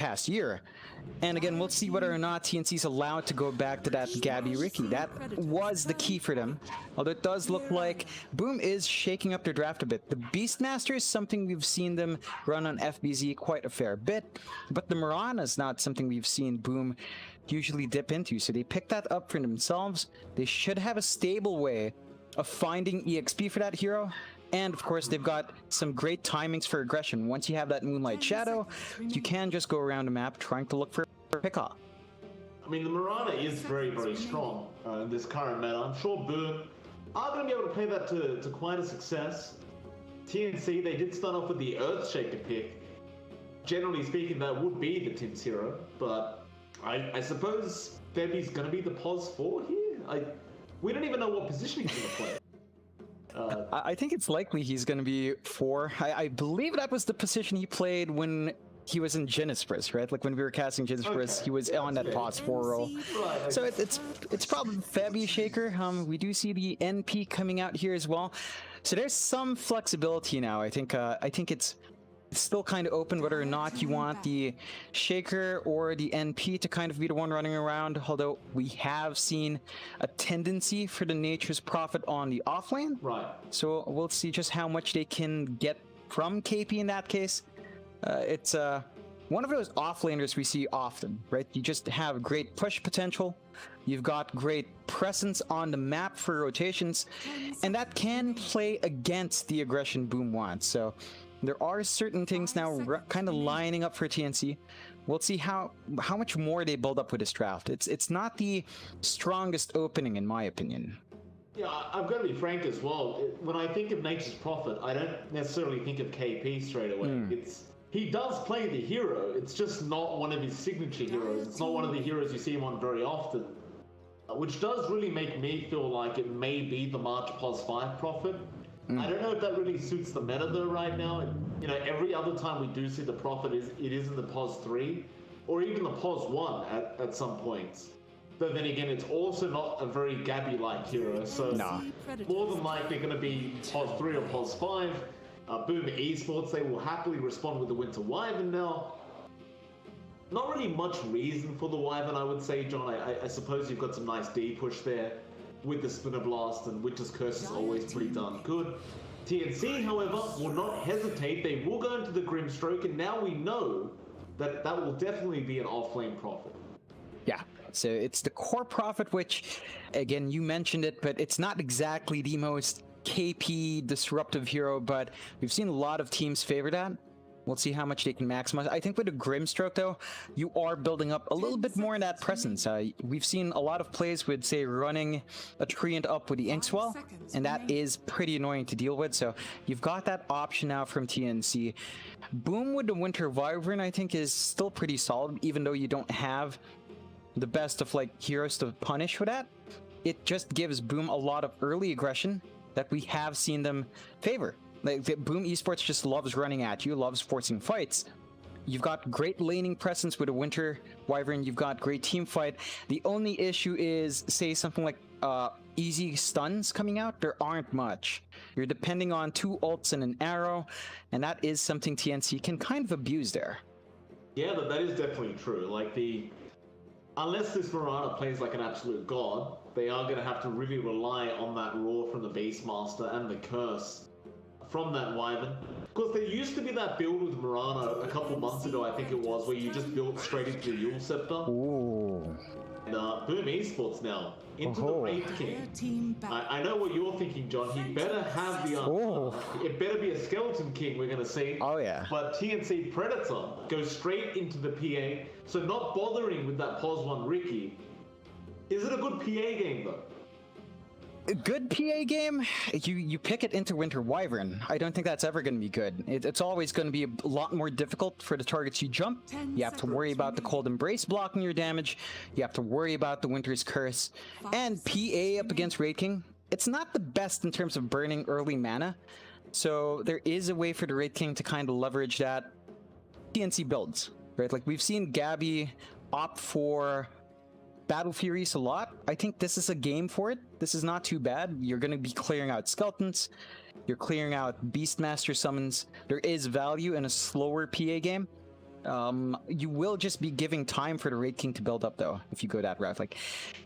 past year. And again, we'll see whether or not TNC's allowed to go back to that Gabby Ricky. That was the key for them. Although it does look like Boom is shaking up their draft a bit. The Beastmaster is something we've seen them run on FBZ quite a fair bit, but the Mirana is not something we've seen Boom usually dip into. So they picked that up for themselves. They should have a stable way of finding EXP for that hero. And of course, they've got some great timings for aggression. Once you have that Moonlight Shadow, you can just go around the map trying to look for a pick-off. I mean, the Mirana is very, very strong in this current meta. I'm sure Boom are going to be able to play that to quite a success. TNC, they did start off with the Earthshaker pick. Generally speaking, that would be the Tim's hero, but I suppose Febby's going to be the pos 4 here? We don't even know what position he's going to play. I think it's likely he's going to be 4. I believe that was the position he played when he was in Genesis, right? Like when we were casting Genesis, he was on that pos 4 role. Right, so it's probably Febby Shaker. We do see the NP coming out here as well. So there's some flexibility now. I think it's still kind of open whether or not you want the Shaker or the NP to kind of be the one running around, although we have seen a tendency for the Nature's Prophet on the offlane. Right. So we'll see just how much they can get from KP in that case. It's one of those offlaners we see often, right? You just have great push potential. You've got great presence on the map for rotations, and that can play against the aggression Boom wants. So there are certain things now kind of lining up for TNC. We'll see how much more they build up with this draft. It's not the strongest opening in my opinion. Yeah, I've got to be frank as well. When I think of Nature's Prophet, I don't necessarily think of KP straight away. He does play the hero. It's just not one of his signature heroes. It's not one of the heroes you see him on very often, which does really make me feel like it may be the March Pos 5 Prophet. I don't know if that really suits the meta though right now. You know, every other time we do see the Prophet, it is in the Pos 3 or even the Pos 1 at some points. But then again, it's also not a very Gabby-like hero, so more than likely going to be Pos 3 or Pos 5. Boom Esports, they will happily respond with the Winter Wyvern now. Not really much reason for the Wyvern, I would say, John. I suppose you've got some nice D push there with the Spinner Blast, and Winter's Curse is always pretty darn good. TNC, however, will not hesitate. They will go into the Grimstroke, and now we know that that will definitely be an off-lane Prophet. Yeah, so it's the core Prophet, which, again, you mentioned it, but it's not exactly the most KP disruptive hero, but we've seen a lot of teams favor that. We'll see how much they can maximize. I think with a Grimstroke, though, you are building up a little bit more in that presence. We've seen a lot of plays with, say, running a Treant up with the Inkswell, and that is pretty annoying to deal with. So you've got that option now from TNC. Boom with the Winter Wyvern, I think, is still pretty solid, even though you don't have the best of, like, heroes to punish for that. It just gives Boom a lot of early aggression that we have seen them favor. Like, Boom Esports just loves running at you, loves forcing fights. You've got great laning presence with a Winter Wyvern. You've got great team fight. The only issue is, say, something like easy stuns coming out. There aren't much. You're depending on 2 ults and an arrow, and that is something TNC can kind of abuse there. Yeah, that is definitely true. Like, unless this Mirana plays like an absolute god, they are going to have to really rely on that roar from the Beastmaster and the Curse from that Wyvern. Of course, there used to be that build with Mirana a couple months ago, I think it was, where you just built straight into the Yule Scepter. Ooh. And Boom Esports now, into the Wraith King. I know what you're thinking, John. He better have the it better be a Skeleton King we're going to see. Oh, yeah. But TNC Predator goes straight into the PA, so not bothering with that Pos 1 Ricky. Is it a good PA game, though? A good PA game, you pick it into Winter Wyvern. I don't think that's ever going to be good. It's always going to be a lot more difficult for the targets you jump. You have to worry about the Cold Embrace blocking your damage. You have to worry about the Winter's Curse. And PA up against Wraith King, it's not the best in terms of burning early mana. So there is a way for the Wraith King to kind of leverage that. TNC builds, right? Like, we've seen Gabby opt for Battle Furies a lot. I think this is a game for it. This is not too bad. You're going to be clearing out Skeletons. You're clearing out Beastmaster summons. There is value in a slower PA game. You will just be giving time for the Raid King to build up, though, if you go that route. Like,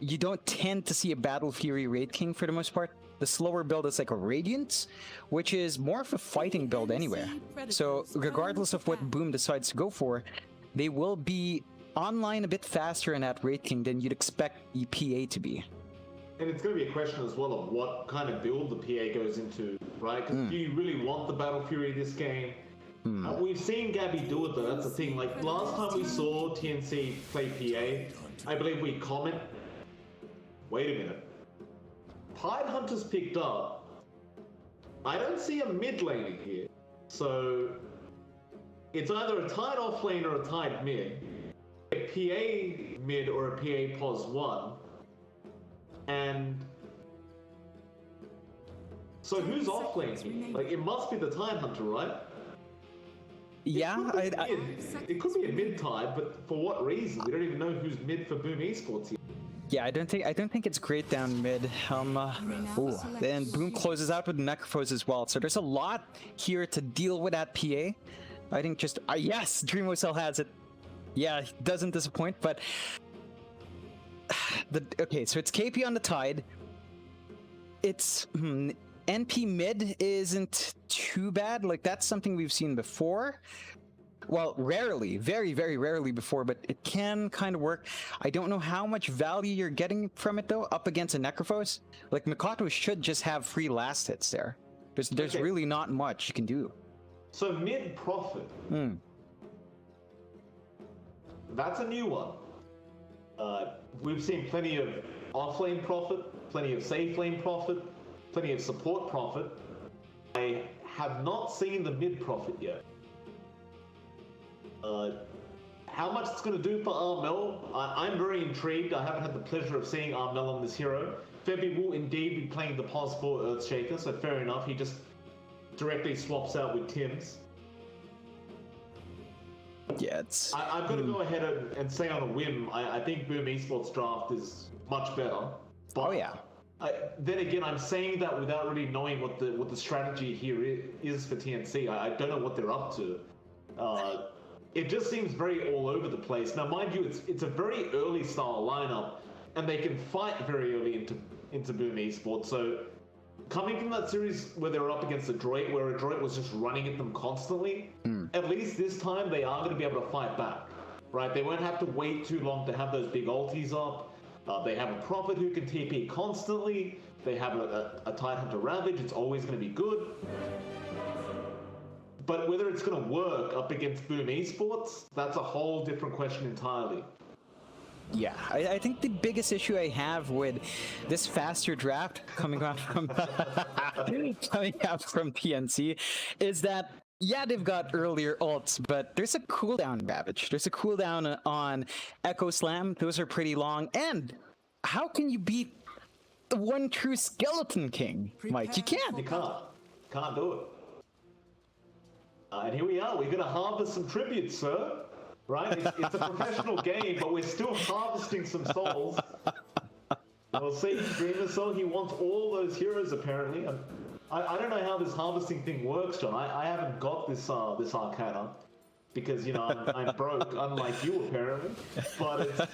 you don't tend to see a Battle Fury Raid King for the most part. The slower build is like a Radiant, which is more of a fighting build anyway. So regardless of what Boom decides to go for, they will be online a bit faster in that Raid King than you'd expect the PA to be. And it's going to be a question as well of what kind of build the PA goes into, right? Because do you really want the Battle Fury this game? We've seen Gabby do it though, that's the thing. Like last time we saw TNC play PA, I believe we comment. Wait a minute. Tide Hunter's picked up. I don't see a mid laning here. So it's either a Tide off lane or a Tide mid. A PA mid or a PA pos 1. And so who's off lane here? Like it must be the Tide Hunter, right? Yeah, it could be a mid Tide, but for what reason? We don't even know who's mid for Boom Esports here. Yeah, I don't think it's great down mid. Then Boom closes out with Necrophos as well. So there's a lot here to deal with that PA. I think just yes, DreamOCell has it. Yeah, doesn't disappoint, but okay, so it's KP on the Tide. It's NP mid isn't too bad. Like that's something we've seen before. Well, rarely, very, very rarely before, but it can kind of work. I don't know how much value you're getting from it though, up against a Necrophos. Like Mikoto should just have free last hits there. There's really not much you can do. So mid Prophet. That's a new one. We've seen plenty of off-lane Prophet, plenty of safe-lane Prophet, plenty of support Prophet. I have not seen the mid Prophet yet. How much it's going to do for Armel, I'm very intrigued. I haven't had the pleasure of seeing Armel on this hero. Febby will indeed be playing the pos for Earthshaker, so fair enough. He just directly swaps out with Tim's. Yeah, it's... I've got to go ahead and say on a whim, I think Boom Esports draft is much better. But oh yeah. Then again, I'm saying that without really knowing what the strategy here is for TNC. I don't know what they're up to. It just seems very all over the place. Now, mind you, it's a very early style lineup, and they can fight very early into Boom Esports. So, coming from that series where they were up against Adroit, where Adroit was just running at them constantly, at least this time they are going to be able to fight back, right? They won't have to wait too long to have those big ultis up. They have a Prophet who can TP constantly. They have a Tide Hunter Ravage. It's always going to be good. But whether it's going to work up against Boom Esports, that's a whole different question entirely. Yeah, I think the biggest issue I have with this faster draft coming out from PNC is that, yeah, they've got earlier ults, but there's a cooldown, Babbage. There's a cooldown on Echo Slam. Those are pretty long. And how can you beat the one true Skeleton King, Mike? You can't. You can't. Can't do it. And here we are. We're going to harvest some tributes, sir. Right? It's a professional game, but we're still harvesting some souls. We'll see. DreamOCell, he wants all those heroes, apparently. I don't know how this harvesting thing works, John. I haven't got this Arcana because, you know, I'm broke, unlike you, apparently. But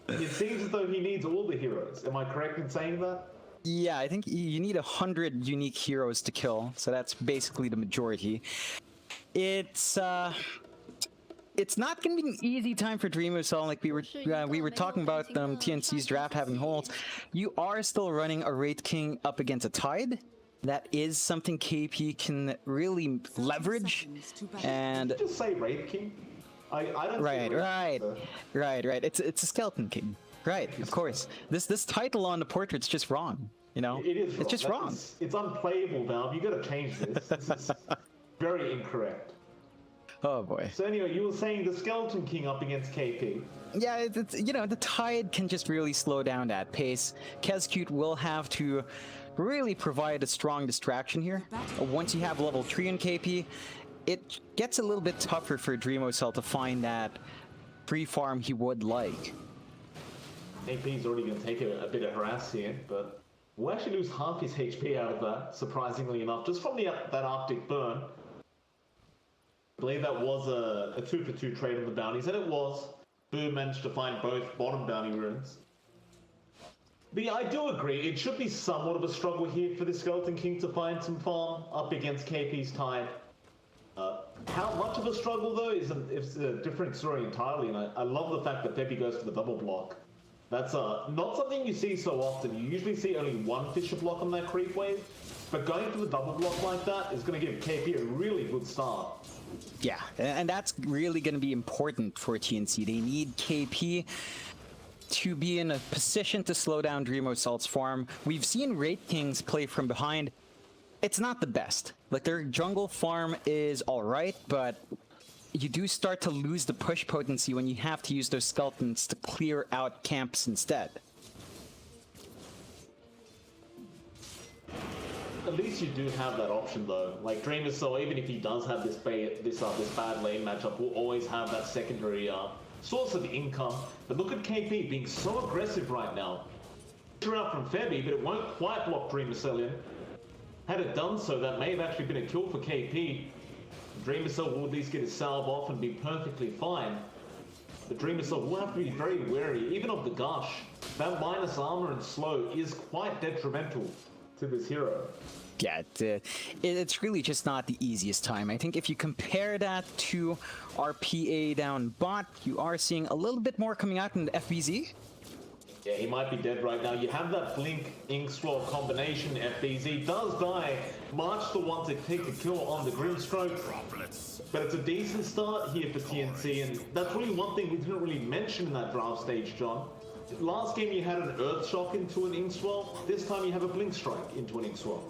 it seems as though he needs all the heroes. Am I correct in saying that? Yeah, I think you need 100 unique heroes to kill, so that's basically the majority. It's not going to be an easy time for DreamOCell. Like we were talking about TNC's draft having holes. You are still running a Raid King up against a Tide. That is something KP can really leverage. And did you just say Raid King? I don't. Right. It's a Skeleton King. Right, of course. This title on the portrait's just wrong. You know, it is. It's just wrong. It's unplayable, Valve. You got to change this. This is very incorrect. Oh boy. So anyway, you were saying the Skeleton King up against KP. Yeah, it's you know, the Tide can just really slow down that pace. Kezcute will have to really provide a strong distraction here. Once you have level 3 in KP, it gets a little bit tougher for DreamOCell to find that free farm he would like. KP's already going to take a bit of harass here, but we'll actually lose half his HP out of that, surprisingly enough, just from that Arctic burn. I believe that was a 2-for-2 trade on the bounties, and it was. Boom managed to find both bottom bounty runes. But I do agree, it should be somewhat of a struggle here for the Skeleton King to find some farm up against KP's Tide. How much of a struggle though is a different story entirely, and I love the fact that Pepe goes for the double block. That's not something you see so often. You usually see only one Fisher block on that creep wave, but going for the double block like that is going to give KP a really good start. Yeah, and that's really going to be important for TNC. They need KP to be in a position to slow down Dream Assault's farm. We've seen Wraith Kings play from behind. It's not the best. Like, their jungle farm is alright, but you do start to lose the push potency when you have to use those skeletons to clear out camps instead. At least you do have that option though. Like Dream Assault, even if he does have this bad lane matchup, will always have that secondary source of income. But look at KP being so aggressive right now. Out from Febby, but it won't quite block Dream Assault in. Had it done so, that may have actually been a kill for KP. Dream Assault will at least get his salve off and be perfectly fine. But Dream Assault will have to be very wary, even of the Gush. That minus armor and slow is quite detrimental to this hero. Yeah, it's really just not the easiest time. I think if you compare that to RPA down bot, you are seeing a little bit more coming out in the FBZ. Yeah, he might be dead right now. You have that Blink Ink Swirl combination. FBZ does die. March the one to take a kill on the Grimstroke. But it's a decent start here for TNC, and that's really one thing we didn't really mention in that draft stage, John. Last game you had an Earth Shock into an Ink Swirl. This time you have a Blink Strike into an Ink Swirl.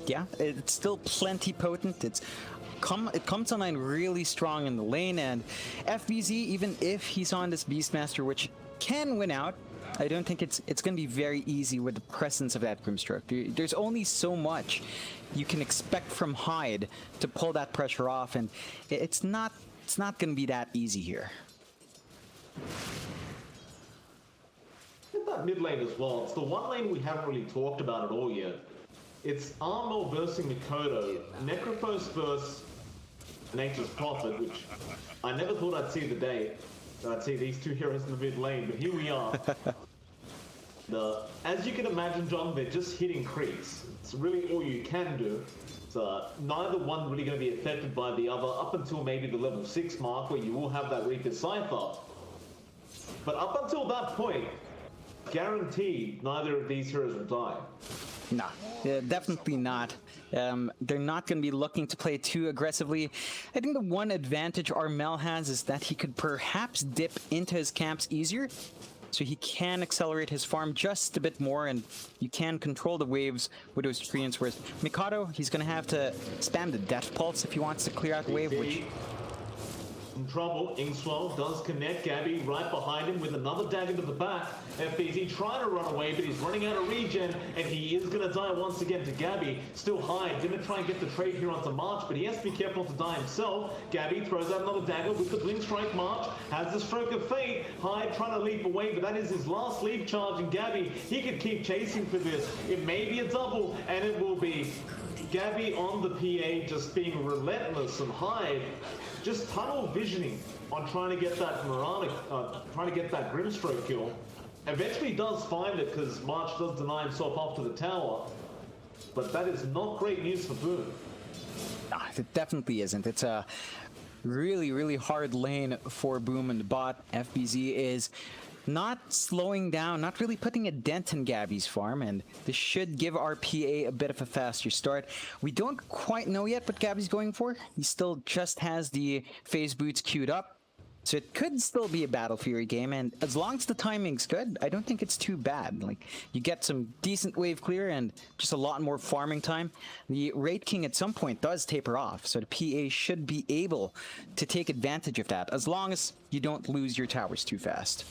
Yeah, it's still plenty potent. It comes online really strong in the lane, and FBZ, even if he's on this Beastmaster, which can win out, I don't think it's going to be very easy with the presence of that Grimstroke. There's only so much you can expect from Hyde to pull that pressure off, and it's not going to be that easy here. Look at that mid lane as well. It's the one lane we haven't really talked about at all yet. It's Armor versus Mikoto, Necrophos versus Nature's Prophet, which I never thought I'd see the day that I'd see these two heroes in the mid lane, but here we are. As you can imagine, John, they're just hitting creeps. It's really all you can do. So neither one really going to be affected by the other up until maybe the level 6 mark, where you will have that Reaper Cypher. But up until that point, guaranteed neither of these heroes will die. Nah, definitely not. They're not going to be looking to play too aggressively. I think the one advantage Armel has is that he could perhaps dip into his camps easier, so he can accelerate his farm just a bit more, and you can control the waves with those treants. Whereas Mikado, he's going to have to spam the Death Pulse if he wants to clear out the wave, which... In trouble, Inkswell does connect Gabby right behind him with another dagger to the back. FBZ trying to run away, but he's running out of regen, and he is going to die once again to Gabby. Still Hyde, going to try and get the trade here onto March, but he has to be careful not to die himself. Gabby throws out another dagger with the Blink Strike. March has the Stroke of Fate. Hyde trying to leap away, but that is his last leap charge, and Gabby, he could keep chasing for this. It may be a double, and it will be. Gabby on the PA just being relentless, and Hyde just tunnel visioning on trying to get that trying to get that Grimstroke kill. Eventually does find it because March does deny himself off to the tower, but that is not great news for Boom. It definitely isn't. It's a really, really hard lane for Boom and the bot. FBZ is not slowing down, not really putting a dent in Gabby's farm, and this should give our PA a bit of a faster start. We don't quite know yet what Gabby's going for. He still just has the phase boots queued up, so it could still be a Battle Fury game, and as long as the timing's good, I don't think it's too bad. Like, you get some decent wave clear and just a lot more farming time. The Wraith King at some point does taper off, so the PA should be able to take advantage of that, as long as you don't lose your towers too fast.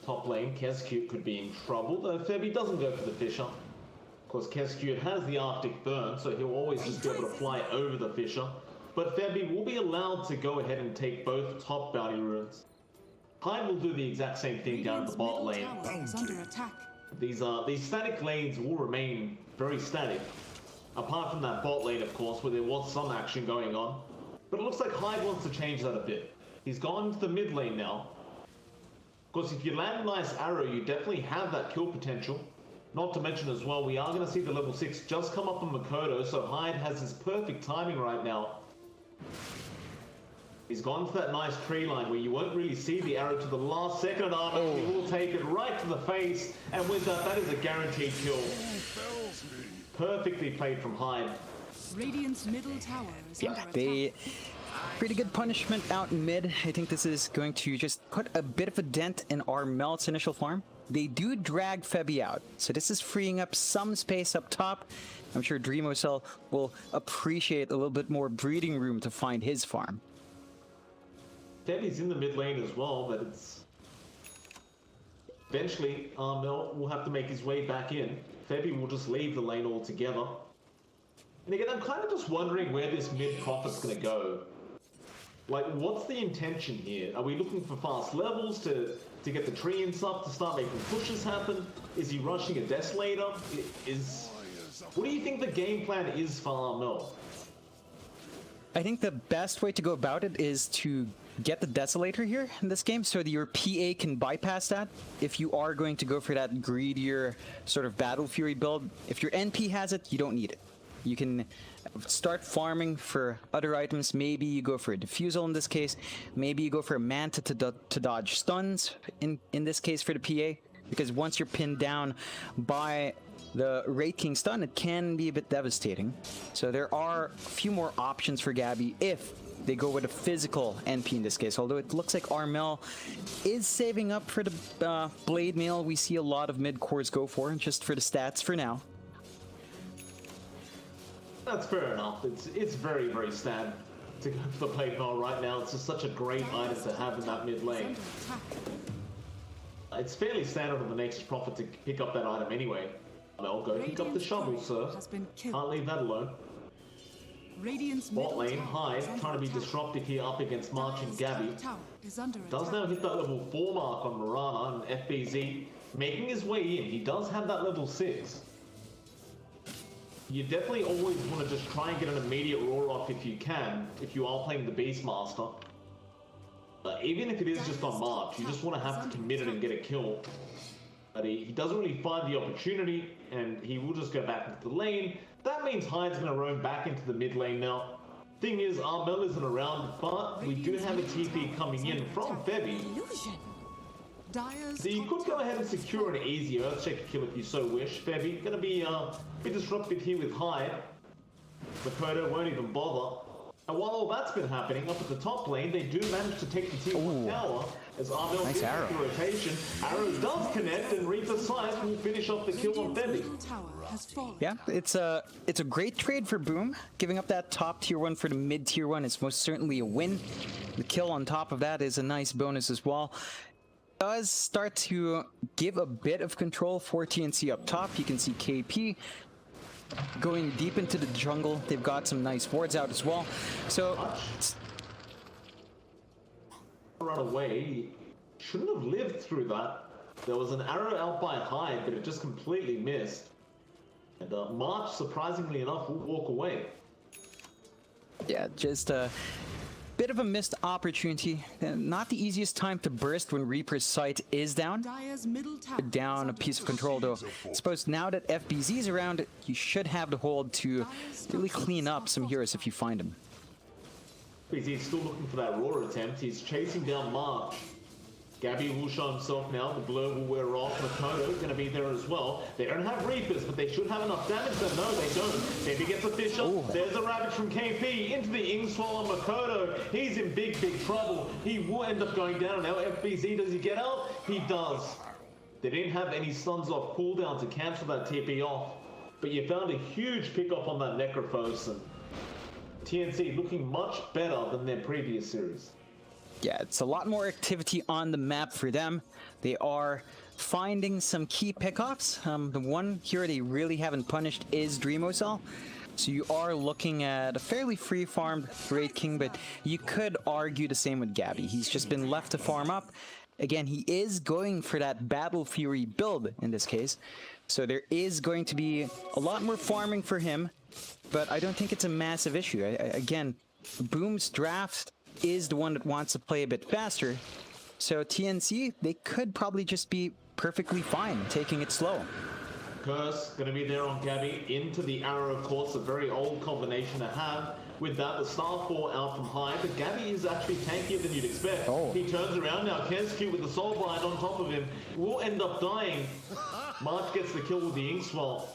Top lane, Kescute could be in trouble, though Febby doesn't go for the Fisher. Of course, Kescute has the Arctic Burn, so he'll always just be able to fly over the Fisher. But Febby will be allowed to go ahead and take both top bounty runes. Hyde will do the exact same thing down at the bot lane. Under attack. These static lanes will remain very static. Apart from that bot lane, of course, where there was some action going on. But it looks like Hyde wants to change that a bit. He's gone to the mid lane now. Of course, if you land a nice arrow, you definitely have that kill potential. Not to mention as well, we are going to see the level 6 just come up on Makoto, so Hyde has his perfect timing right now. He's gone for that nice tree line where you won't really see the arrow to the last second, and Armin he will take it right to the face, and with that, that is a guaranteed kill. Perfectly played from Hyde. Radiant's middle tower is under they pretty good punishment out in mid. I think this is going to just put a bit of a dent in our Melt's initial farm. They do drag Febby out, so this is freeing up some space up top. I'm sure Dreamocell will appreciate a little bit more breathing room to find his farm. Febby's in the mid lane as well, but it's... Eventually, Mel will have to make his way back in. Febby will just leave the lane altogether. And again, I'm kind of just wondering where this mid profit's going to go. Like, what's the intention here? Are we looking for fast levels to get the treants up, to start making pushes happen? Is he rushing a Desolator? What do you think the game plan is for Armel? I think the best way to go about it is to get the Desolator here in this game so that your PA can bypass that. If you are going to go for that greedier sort of Battle Fury build, if your NP has it, you don't need it. You can start farming for other items. Maybe you go for a Diffusal in this case. Maybe you go for a Manta to dodge stuns in this case for the PA. Because once you're pinned down by the Wraith King stun, it can be a bit devastating. So there are a few more options for Gabby if they go with a physical NP in this case. Although it looks like Armel is saving up for the Blade Mail. We see a lot of mid-cores go for, just for the stats for now. That's fair enough. It's very, very sad to go for the Blade Mail right now. It's just such a great item to have in that mid lane. It's fairly standard on the Nature's Prophet to pick up that item anyway. I'll go pick up the shovel, sir. Can't leave that alone. Bot lane, Hyde, trying to be disruptive here up against March and Gabby. Does now hit that level 4 mark on Mirana, and FBZ making his way in. He does have that level 6. You definitely always want to just try and get an immediate roar off if you can, if you are playing the Beastmaster. Even if it is just on March, you just want to have to commit it and get a kill. But he doesn't really find the opportunity, and he will just go back into the lane. That means Hyde's going to roam back into the mid lane now. Thing is, Armel isn't around, but we do have a TP coming in from Febby. So you could go ahead and secure an easy Earthshaker kill if you so wish. Febby going to be a bit disruptive here with Hyde. Makoto won't even bother. And while all that's been happening, up at the top lane, they do manage to take the T1 tower as Armel gets the rotation. Arrow does connect, and Reaper Scythe will finish off the kill on Febby. Yeah, it's a great trade for Boom. Giving up that top tier 1 for the mid tier 1 is most certainly a win. The kill on top of that is a nice bonus as well. Does start to give a bit of control for TNC up top. You can see KP going deep into the jungle. They've got some nice wards out as well. So run away. Shouldn't have lived through that. There was an arrow out by Hyde, but it just completely missed. And March, surprisingly enough, will walk away. Yeah, just a bit of a missed opportunity. Not the easiest time to burst when Reaper's sight is down. Down a piece of control, though. I suppose now that FBZ's around, you should have the hold to really clean up some heroes if you find them. FBZ's still looking for that roar attempt. He's chasing down March. Gabby will show himself now. The blur will wear off. Makoto going to be there as well. They don't have Reapers, but they should have enough damage. But no, they don't. Maybe gets official. There's a Ravage from KP into the Ingswell on Makoto. He's in big, big trouble. He will end up going down. Now FBZ, does he get out? He does. They didn't have any stuns off cooldown to cancel that TP off. But you found a huge pickup on that Necrophos. And TNC looking much better than their previous series. Yeah, it's a lot more activity on the map for them. They are finding some key pickoffs. The one hero they really haven't punished is Dreamocell. So you are looking at a fairly free-farmed Wraith King, but you could argue the same with Gabby. He's just been left to farm up. Again, he is going for that Battle Fury build in this case. So there is going to be a lot more farming for him. but I don't think it's a massive issue. Again, Boom's draft is the one that wants to play a bit faster, so TNC, they could probably just be perfectly fine taking it slow. Curse going to be there on Gabby into the arrow, of course, a very old combination to have. With that, the Star 4 out from high, but Gabby is actually tankier than you'd expect. Oh. He turns around now, Kescue with the Soul Bind on top of him, will end up dying. March gets the kill with the Inkswell.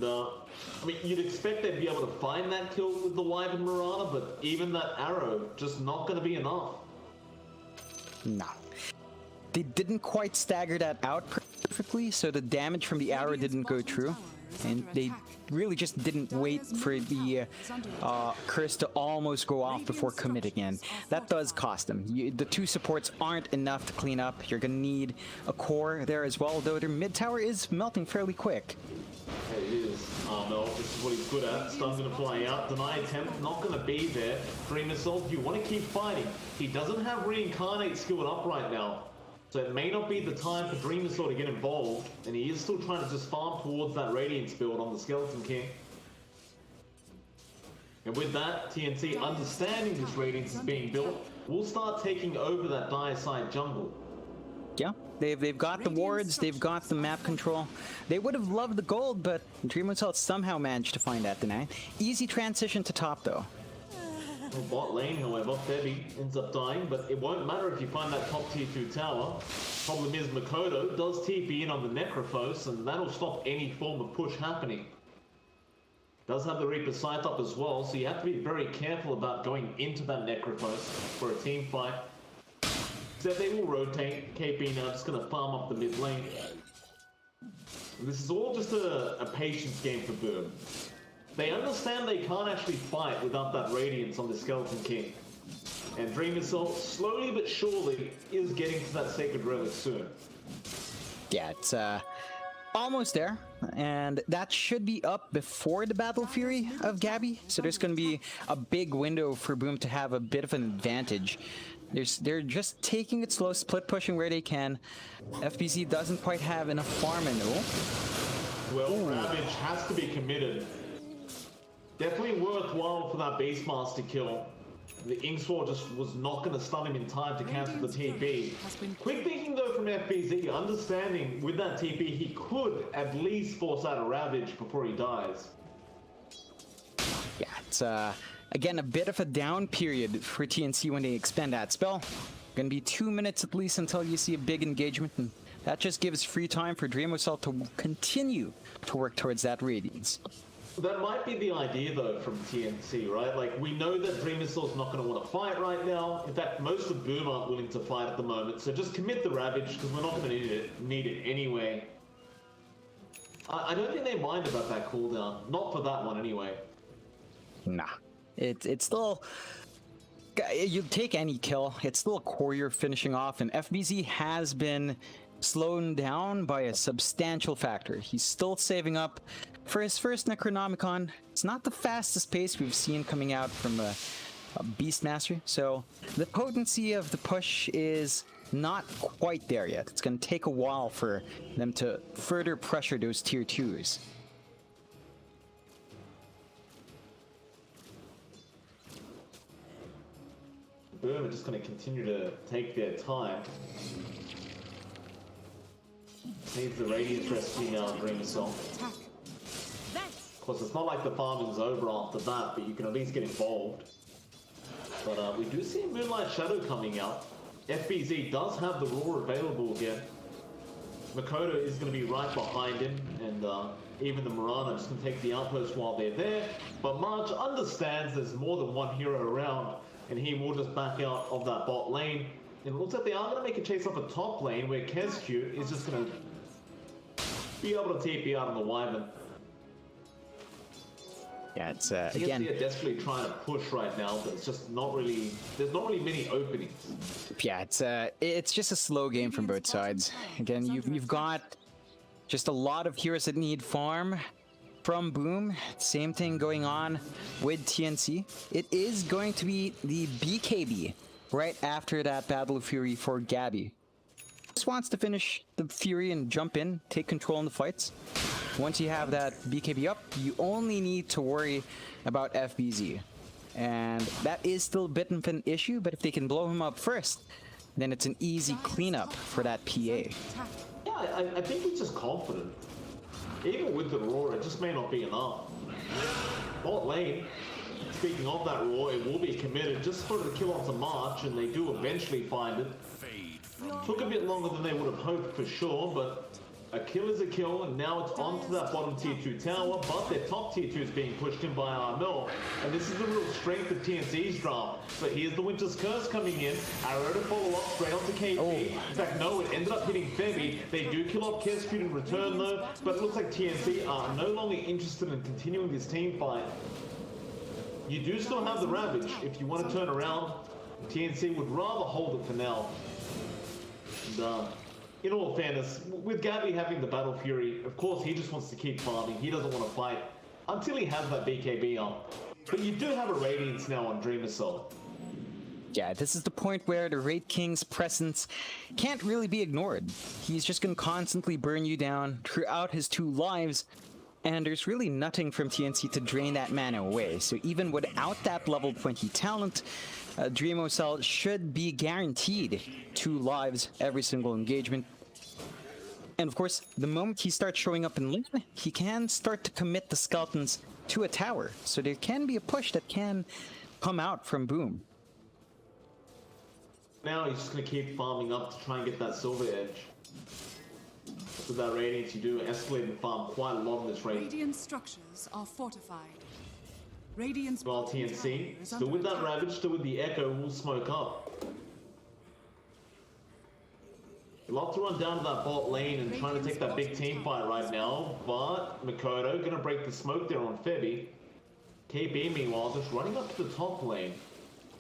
I mean, you'd expect they'd be able to find that kill with the Wyvern Marana, but even that arrow, just not going to be enough. No. They didn't quite stagger that out perfectly, so the damage from the arrow didn't go through. And they really just didn't wait for the curse to almost go off before committing in. That does cost them. The two supports aren't enough to clean up. You're going to need a core there as well, though their mid tower is melting fairly quick. It is. No, this is what he's good at. Stun's going to fly out. Deny attempt, not going to be there. Dream Assault, you want to keep fighting. He doesn't have Reincarnate skilled up right now. So it may not be the time for Dream Assault to get involved. And he is still trying to just farm towards that Radiance build on the Skeleton King. And with that, TNC, understanding this Radiance is being built, will start taking over that dire side jungle. Yeah, they've got the wards, they've got the map control. They would have loved the gold, but Dream Assault somehow managed to find that tonight. Easy transition to top, though. Well, bot lane, however, Febby ends up dying, but it won't matter if you find that top tier 2 tower. Problem is, Makoto does TP in on the Necrophos, and that'll stop any form of push happening. Does have the Reaper Scythe up as well, so you have to be very careful about going into that Necrophos for a team fight. Except they will rotate. KP now just going to farm up the mid lane. This is all just a patience game for Boom. They understand they can't actually fight without that Radiance on the Skeleton King. And Dream Assault, slowly but surely, is getting to that Sacred Relic soon. Yeah, it's almost there. And that should be up before the Battle Fury of Gabby. So there's going to be a big window for Boom to have a bit of an advantage. They're just taking it slow, split pushing where they can. FBZ doesn't quite have enough farm in though. Well, Ravage has to be committed. Definitely worthwhile for that Beastmaster kill. The Inksword just was not going to stun him in time to cancel the TP. Quick thinking though from FBZ, understanding with that TP he could at least force out a Ravage before he dies. Yeah, it's again a bit of a down period for TNC when they expend that spell. Gonna be 2 minutes at least until you see a big engagement, and that just gives free time for Dream Assault to continue to work towards that Radiance. That might be the idea though from TNC, right? Like, we know that Dream Assault's not going to want to fight right now. In fact, most of Boom aren't willing to fight at the moment, so just commit the Ravage because we're not going to need it anyway. I don't think they mind about that cooldown. Not for that one anyway. Nah. It's still... You take any kill, it's still a courier finishing off, and FBZ has been slowed down by a substantial factor. He's still saving up for his first Necronomicon. It's not the fastest pace we've seen coming out from a Beastmaster, so the potency of the push is not quite there yet. It's going to take a while for them to further pressure those tier 2s. Boom are just going to continue to take their time. Needs the Radiance Rescue now, Dream Assault. Of course, it's not like the farming's over after that, but you can at least get involved. But we do see Moonlight Shadow coming out. FBZ does have the Roar available again. Makoto is going to be right behind him, and even the Mirana just going to take the outpost while they're there. But March understands there's more than one hero around, and he will just back out of that bot lane. And it looks like they are going to make a chase off a top lane, where Kescue is just going to be able to TP out on the Wyvern. Yeah, it's again. They're desperately trying to push right now, but it's just not really. There's not really many openings. Yeah, it's just a slow game from both sides. Again, you've got just a lot of heroes that need farm from Boom. Same thing going on with TNC. It is going to be the BKB right after that Battle of Fury for Gabby. Just wants to finish the Fury and jump in, take control in the fights. Once you have that BKB up, you only need to worry about FBZ. And that is still a bit of an issue, but if they can blow him up first, then it's an easy cleanup for that PA. Yeah, I think he's just confident. Even with the roar, it just may not be enough. Bot lane, speaking of that roar, it will be committed just for the kill onto March, and they do eventually find it. Took a bit longer than they would have hoped for sure, but a kill is a kill, and now it's onto that bottom tier 2 tower, but their top tier 2 is being pushed in by Armel, and this is the real strength of TNC's draft. But here's the Winter's Curse coming in, arrow to follow up straight onto KP. In fact, no, it ended up hitting Febby. They do kill off Kescute in return though, but it looks like TNC are no longer interested in continuing this team fight. You do still have the Ravage if you want to turn around. TNC would rather hold it for now. And, in all fairness, with Gabby having the Battle Fury, of course he just wants to keep farming. He doesn't want to fight until he has that BKB up. But you do have a Radiance now on Dream Assault. Yeah, this is the point where the Raid King's presence can't really be ignored. He's just going to constantly burn you down throughout his 2 lives, and there's really nothing from TNC to drain that mana away. So even without that level 20 talent, Dream Cell should be guaranteed 2 lives every single engagement. And of course, the moment he starts showing up in lane, he can start to commit the skeletons to a tower. So there can be a push that can come out from Boom. Now he's just going to keep farming up to try and get that Silver Edge. With that Radiance, you do escalate the farm quite a lot in this raid. Radiant structures are fortified. Radiant's Well, TNC, still with that Ravage, still with the Echo, will smoke up. You'll have to run down to that bot lane and trying to take that big team fight right now, but Makoto gonna break the smoke there on Febby. KB, meanwhile, just running up to the top lane.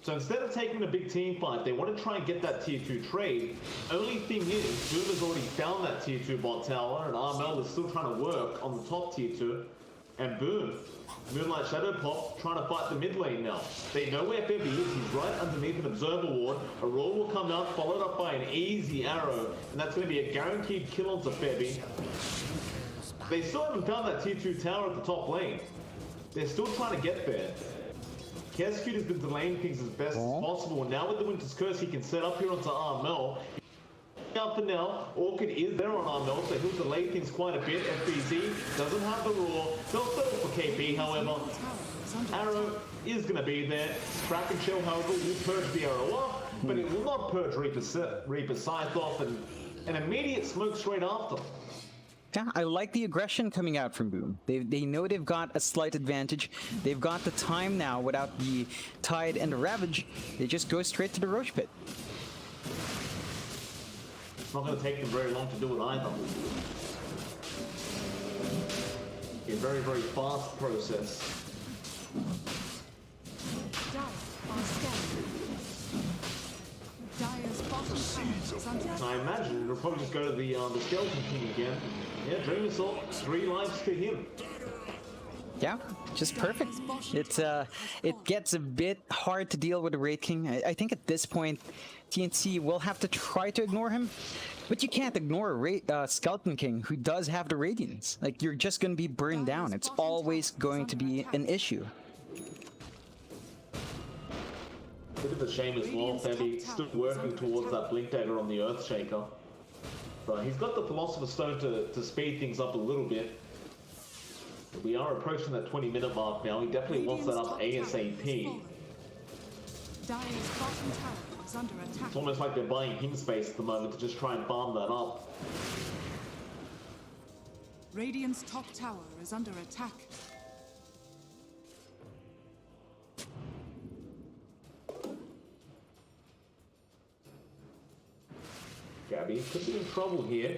So instead of taking a big team fight, they want to try and get that tier 2 trade. Only thing is, Boom has already found that tier 2 bot tower, and Armel is still trying to work on the top tier 2. And Boom, Moonlight Shadow Pop, trying to fight the mid lane now. They know where Febby is, he's right underneath an Observer Ward. A roar will come out, followed up by an easy arrow, and that's going to be a guaranteed kill onto Febby. They still haven't found that tier 2 tower at the top lane. They're still trying to get there. Kescute has been delaying things as best as possible, and now with the Winter's Curse he can set up here onto Armel. Up for now, Orchid is there on Armel, so he'll delay things quite a bit. FBZ doesn't have the roar. They'll settle for KP, however. Arrow is going to be there. Crack and Shell, however, will purge the arrow off, but it will not purge Reaper Scythe off, and an immediate smoke straight after. Yeah, I like the aggression coming out from Boom. They know they've got a slight advantage. They've got the time now without the Tide and the Ravage. They just go straight to the Roche Pit. It's not going to take them very long to do it either. A very, very fast process. I imagine it'll probably just go to the Skeleton King again. Yeah, Dream Assault, 3 lives to him. Yeah, just perfect. It gets a bit hard to deal with the Raid King. I think at this point, TNC will have to try to ignore him, but you can't ignore a Skeleton King who does have the Radiance. Like, you're just going to be burned down. It's always going to be an issue. Bit of a shame as well, Febby still working towards that Blink Dagger on the Earthshaker. But he's got the Philosopher's Stone to speed things up a little bit. We are approaching that 20-minute mark now. He definitely wants that up ASAP. It's almost like they're buying him space at the moment to just try and farm that up. Radiant's top tower is under attack. Gabby could be in trouble here.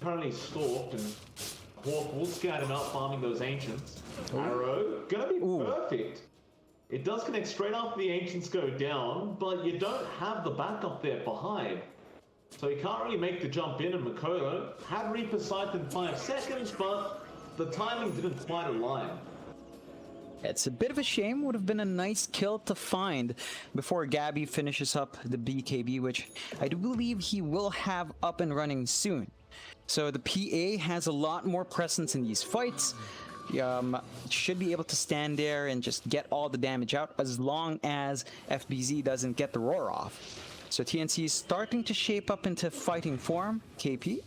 Currently stalked, and Hawk will scout him out farming those Ancients. Arrow, gonna be perfect. It does connect straight after the Ancients go down, but you don't have the backup there for Hive. So he can't really make the jump in, and Makoto had Reaper Scythe in 5 seconds, but the timing didn't quite align. It's a bit of a shame. Would have been a nice kill to find before Gabby finishes up the BKB, which I do believe he will have up and running soon. So the PA has a lot more presence in these fights. Should be able to stand there and just get all the damage out as long as FBZ doesn't get the roar off. So TNC is starting to shape up into fighting form. KP.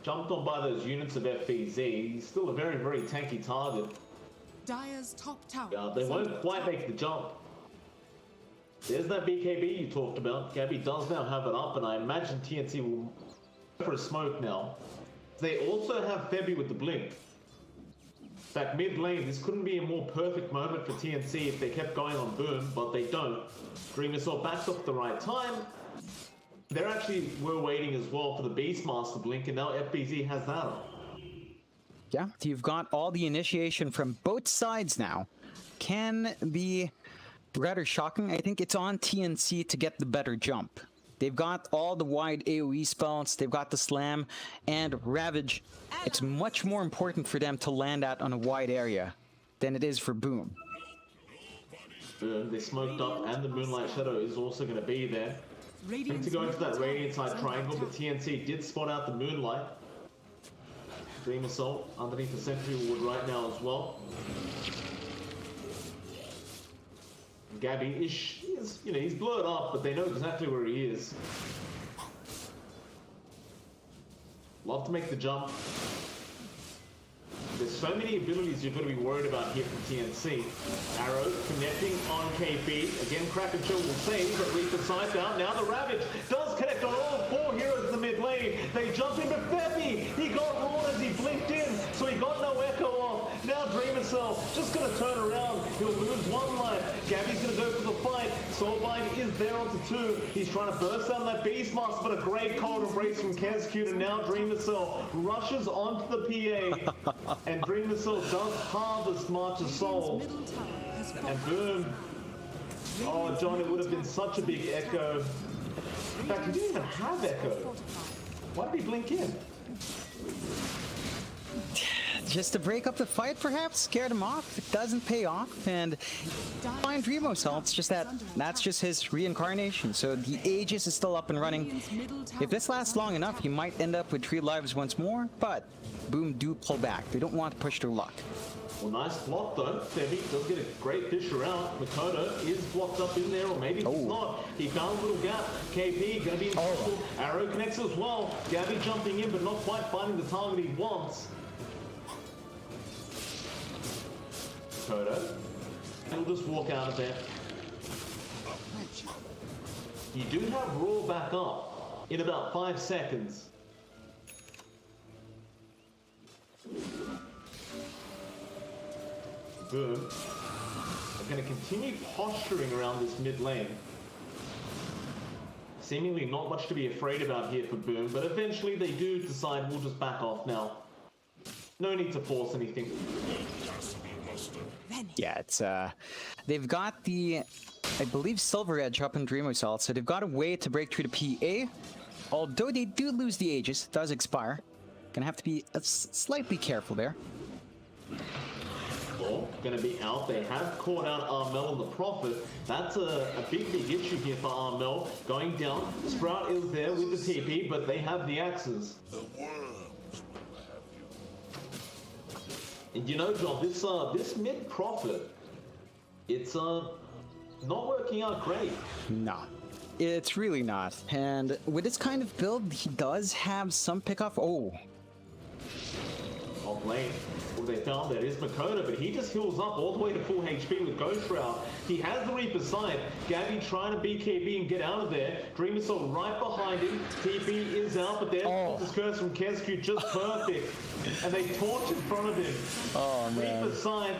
Jumped on by those units of FBZ. He's still a very, very tanky target. Dire's top tower. They is won't under quite attack. make the jump. There's that BKB you talked about. Gabby does now have it up, and I imagine TNC will go for a smoke now. They also have Febby with the blink. In fact, mid lane, this couldn't be a more perfect moment for TNC if they kept going on Boom, but they don't. Dream Missile backs off at the right time. They actually were waiting as well for the Beastmaster blink, and now FBZ has that up. Yeah, you've got all the initiation from both sides now. Can be rather shocking. I think it's on TNC to get the better jump. They've got all the wide AoE spells, they've got the slam, and Ravage. It's much more important for them to land that on a wide area than it is for Boom. Boom, they smoked up, and the Moonlight Shadow is also going to be there. Need to go into that Radiant side triangle, but TNC did spot out the Moonlight. Dream Assault underneath the Sentry Ward right now as well. Gabby is, you know, he's blurred up, but they know exactly where he is. Love to make the jump. There's so many abilities you've got to be worried about here from TNC. Arrow connecting on KP. Again, Kraken Chill will save, but Reaper sides out. Now the Ravage does connect on all four heroes in the mid lane. They jump into Febby. He got roared as he blinked in, so he got no echo off. Now Dreamer Cell just going to turn around. He'll lose one life. Gabby's going to go for the fight. Soulbind is there onto two. He's trying to burst down that Beastmaster, but a great cold embrace from Kescute, and now Dreamer Cell rushes onto the PA. And Dream Missile does harvest March's soul. And boom. Oh, John, it would have been such a big echo. In fact, he didn't even have echo. Why did he blink in? Just to break up the fight, perhaps? Scared him off? It doesn't pay off, and fine Dreamo Cell, it's just that's just his reincarnation, so the Aegis is still up and running. If this lasts long enough, he might end up with 3 lives once more, but Boom do pull back. They don't want to push their luck. Well, nice block though. Febby does get a great fisher out. Makoto is blocked up in there, or maybe he's not. He found a little gap. KP gonna be in trouble. Arrow connects as well. Gabby jumping in, but not quite finding the target he wants. Makoto. He'll just walk out of there. You do have Raw back up in about 5 seconds. Boom. I'm going to continue posturing around this mid lane. Seemingly not much to be afraid about here for Boom, but eventually they do decide we'll just back off now. No need to force anything. Yeah, it's they've got the, I believe, Silver Edge up in Dreamo Cell, so they've got a way to break through the PA. Although they do lose the Aegis, it does expire. Gonna have to be slightly careful there. Going to be out. They have caught out Armel and the Prophet. That's a big issue here for Armel. Going down. Sprout is there with the TP, but they have the axes. And you know, John, this mid Prophet, it's not working out great. No, it's really not. And with this kind of build, he does have some pickoff. Off lane. Well, they found that is Makoto, but he just heals up all the way to full HP with Ghost Shroud. He has the Reaper sight. Gabby trying to BKB and get out of there. Dream Assault right behind him. TP is out, but there's this curse from Kescute just perfect. And they torch in front of him. Oh, man. Reaper sight.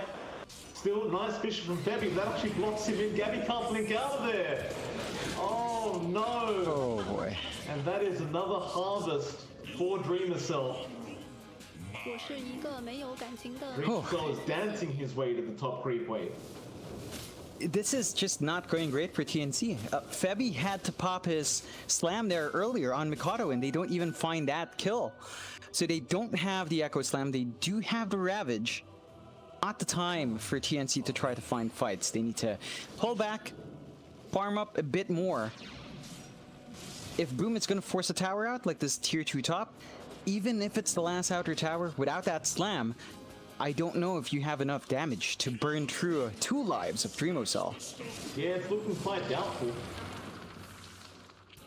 Still nice fish from Febby. That actually blocks him in. Gabby can't blink out of there. Oh, no. Oh, boy. And that is another harvest for Dream Assault. Dreamcell is dancing his way to the top creep wave. This is just not going great for TNC. Febby had to pop his slam there earlier on Mikado, and they don't even find that kill. So they don't have the Echo Slam. They do have the Ravage. Not the time for TNC to try to find fights. They need to pull back, farm up a bit more. If Boom is going to force a tower out, like this tier 2 top, even if it's the last outer tower, without that slam, I don't know if you have enough damage to burn through 2 lives of Dreamocell. Yeah, it's looking quite doubtful.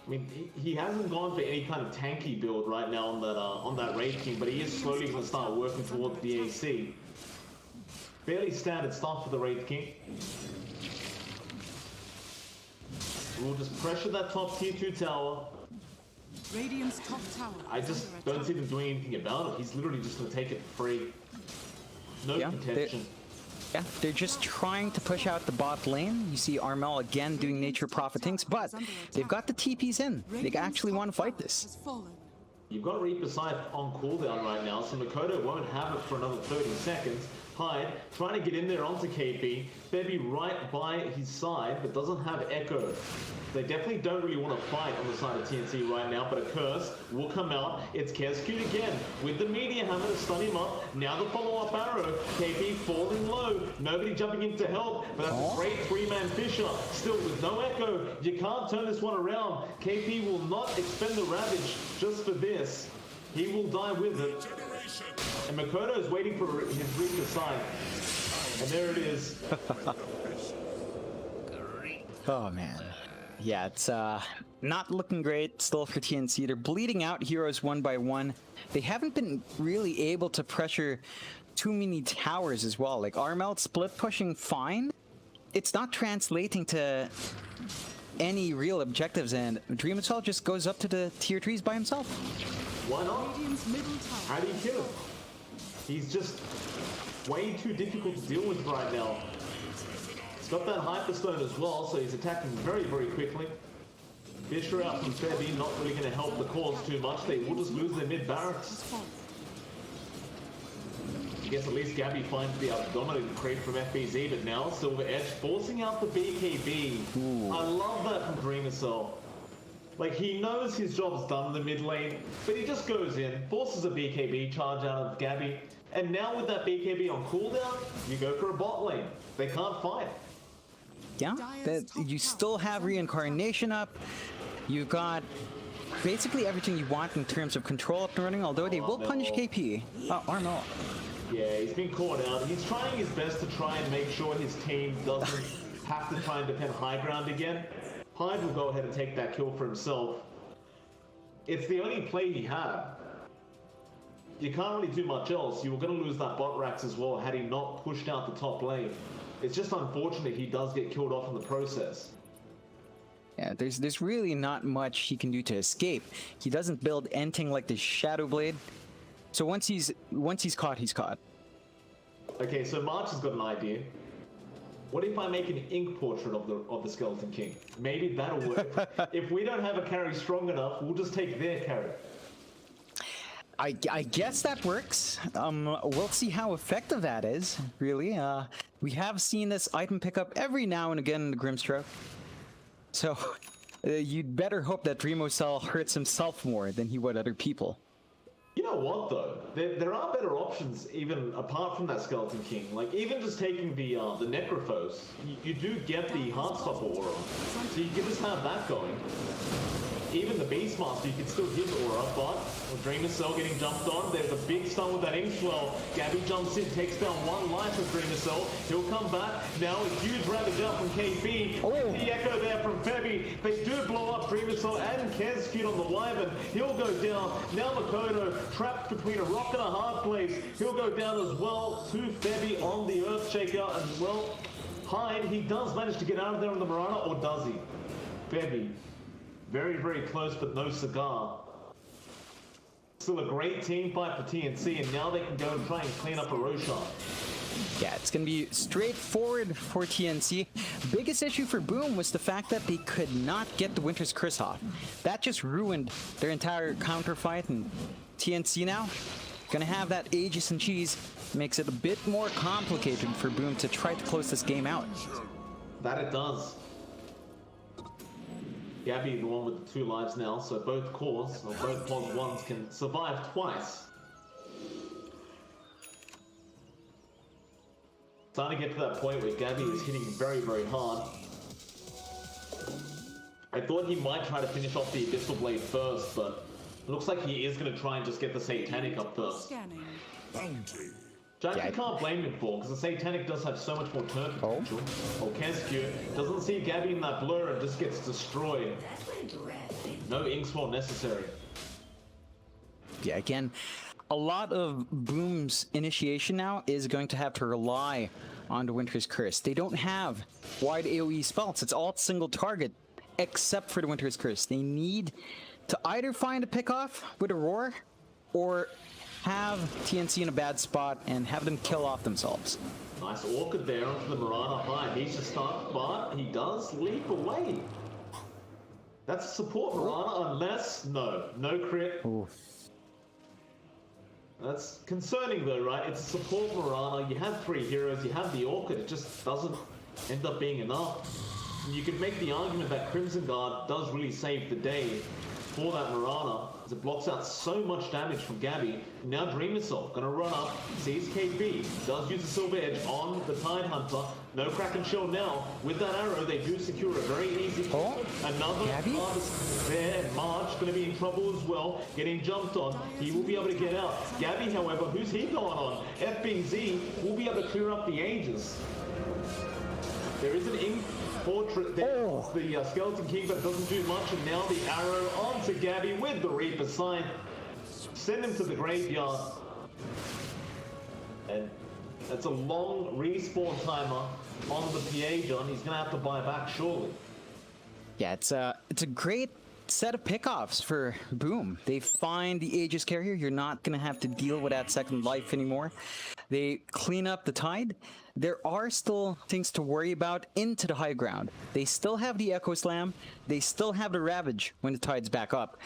I mean, he hasn't gone for any kind of tanky build right now on that Wraith King, but he is slowly going to start working towards the AC. Fairly standard stuff for the Wraith King. We'll just pressure that top tier 2 tower. Radiant's top tower. I just don't see them doing anything about it. He's literally just going to take it for free. No protection. They're just trying to push out the bot lane. You see Armel again doing nature prophet things, but they've got the TPs in. They actually want to fight this. You've got Reaper Scythe on cooldown right now, so Makoto won't have it for another 30 seconds. Hyde trying to get in there onto KP. Febby right by his side, but doesn't have Echo. They definitely don't really want to fight on the side of TNC right now, but a curse will come out. It's Kescute again with the Meteor Hammer to stun him up. Now the follow-up arrow. KP falling low. Nobody jumping in to help, but that's a great 3-man Fisher. Still with no Echo. You can't turn this one around. KP will not expend the Ravage just for this. He will die with it. And Makoto is waiting for his Reaper Scythe. And there it is. Oh man. Yeah, it's not looking great still for TNC. They're bleeding out heroes one by one. They haven't been really able to pressure too many towers as well. Like Armel split pushing fine. It's not translating to any real objectives, and Dreamocell just goes up to the tier 3s by himself. Why not? How do you kill him? He's just way too difficult to deal with right now. He's got that Hyperstone as well, so he's attacking very, very quickly. Fisher out from Febby, not really going to help the cause too much. They will just lose their mid barracks. I guess at least Gabby finds the dominating crate from FBZ, but now Silver Edge forcing out the BKB. Ooh. I love that from Dreamocell. Like, he knows his job's done in the mid lane, but he just goes in, forces a BKB charge out of Gabby, and now with that BKB on cooldown, you go for a bot lane. They can't fight. Yeah, you still have Reincarnation up. You've got basically everything you want in terms of control up and running, although they will punish KP. Oh, Armel. Yeah, he's been caught out. He's trying his best to try and make sure his team doesn't have to try and defend high ground again. Hyde will go ahead and take that kill for himself. It's the only play he had. You can't really do much else. You were going to lose that bot racks as well had he not pushed out the top lane. It's just unfortunate he does get killed off in the process. Yeah, there's really not much he can do to escape. He doesn't build anything like the Shadow Blade. So once he's caught, he's caught. Okay, so March has got an idea. What if I make an ink portrait of the Skeleton King? Maybe that'll work. If we don't have a carry strong enough, we'll just take their carry. I guess that works. We'll see how effective that is, really. We have seen this item pickup every now and again in the Grimstroke. So you'd better hope that Dreamocell hurts himself more than he would other people. You know what, though? There are better options, even apart from that Skeleton King. Like, even just taking the Necrophos, you do get the Heartstopper aura. So you can just have that going. Even the Beastmaster, you can still hit aura, but with Dreamocell getting jumped on, there's a big stun with that Inkswell. Gabby jumps in, takes down one life of Dreamocell. He'll come back. Now a huge Ravage out from KP. Oh. The echo there from Febby. They do blow up Dreamocell and Kescute on the Wyvern. He'll go down. Now Makoto trapped between a rock and a hard place. He'll go down as well to Febby on the Earthshaker as well. Hyde, he does manage to get out of there on the Mirana, or does he? Febby. Very, very close, but no cigar. Still a great team fight for TNC, and now they can go and try and clean up a Roshan. Yeah, it's going to be straightforward for TNC. Biggest issue for Boom was the fact that they could not get the Winter's Curse off. That just ruined their entire counter fight, and TNC now going to have that Aegis and Cheese. Makes it a bit more complicated for Boom to try to close this game out. That it does. Gabby, the one with the 2 lives now, so both cores, or both Pos 1s, can survive twice. Starting to get to that point where Gabby is hitting very, very hard. I thought he might try to finish off the Abyssal Blade first, but it looks like he is going to try and just get the Satanic up first. Scanning. Bounty. Which I actually can't blame him for, because the Satanic does have so much more turn potential. Oh, Kescu doesn't see Gabby in that blur and just gets destroyed. No Inkswell necessary. Yeah, again, a lot of Boom's initiation now is going to have to rely on the Winter's Curse. They don't have wide AoE spells. It's all single target, except for the Winter's Curse. They need to either find a pick-off with a Roar, or have TNC in a bad spot and have them kill off themselves. Nice Orchid there onto the Mirana High. He's just stuck, but he does leap away. That's a support Mirana, unless... No crit. Ooh. That's concerning though, right? It's a support Mirana, you have 3 heroes, you have the Orchid, it just doesn't end up being enough. And you can make the argument that Crimson Guard does really save the day for that Mirana, as it blocks out so much damage from Gabby. Now Dream Assault, gonna run up, sees KP, does use the Silver Edge on the Tide Hunter. No Kraken Shield now. With that arrow, they do secure a very easy kill. Another Gabby? artist there. March gonna be in trouble as well, getting jumped on. He will be able to get out. Gabby, however, who's he going on? FBZ will be able to clear up the Aegis. There is an Fortress, there's the Skeleton King, but doesn't do much, and now the arrow onto Gabby with the Reaper sign. Send him to the graveyard. And that's a long respawn timer on the Piegon. He's gonna have to buy back surely. Yeah, it's a great set of pickoffs for Boom. They find the Aegis carrier. You're not gonna have to deal with that second life anymore. They clean up the Tide. There are still things to worry about into the high ground. They still have the Echo Slam. They still have the Ravage when the Tide's back up.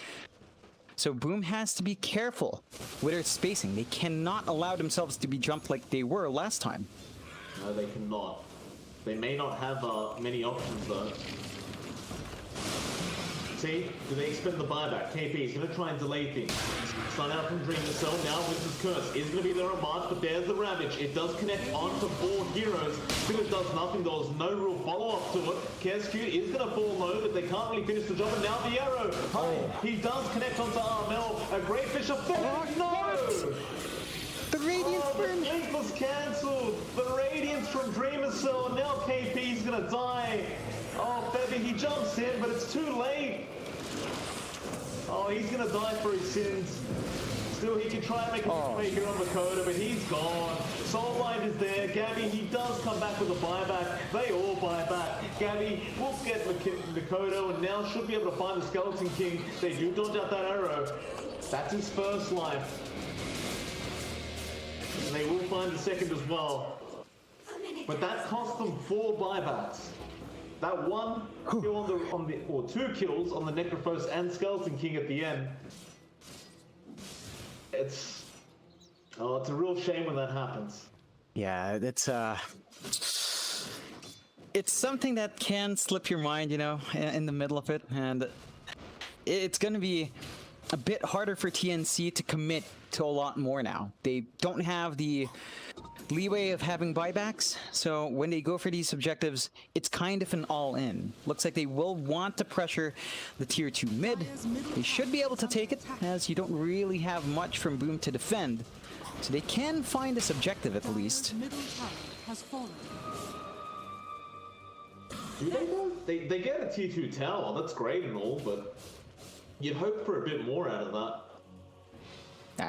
So Boom has to be careful with their spacing. They cannot allow themselves to be jumped like they were last time. No, they cannot. They may not have many options though. See, do they expend the buyback? KP is going to try and delay things. Sign out from Dream Cell now with his Curse. Is going to be there on March, but there's the Ravage. It does connect onto 4 heroes. Still it does nothing. There was no real follow-up to it. Kescu is going to fall low, but they can't really finish the job. And now the arrow. He does connect onto Armel. A Great Fish of Fall. No! The Radiance the blink was cancelled. The Radiance from Dreamer Cell. Now KP's going to die. Oh, Bebby, he jumps in, but it's too late. Oh, he's gonna die for his sins. Still, he can try and make a play here on Makoto, but he's gone. Soulblind is there. Gabby, he does come back with a buyback. They all buy back. Gabby will get Makoto, and now should be able to find the Skeleton King. They do dodge out that arrow. That's his first life. And they will find the second as well. But that cost them 4 buybacks. That one kill or 2 kills on the Necrophos and Skeleton King at the end. It's a real shame when that happens. Yeah, it's something that can slip your mind, you know, in the middle of it, and it's going to be a bit harder for TNC to commit to a lot more now. They don't have the leeway of having buybacks, so when they go for these objectives, it's kind of an all-in. Looks like they will want to pressure the tier 2 mid. They should be able to take it, as you don't really have much from Boom to defend, so they can find this objective at least. Middle tower has fallen. Do they though? They get a tier 2 tower, that's great and all, but you'd hope for a bit more out of that.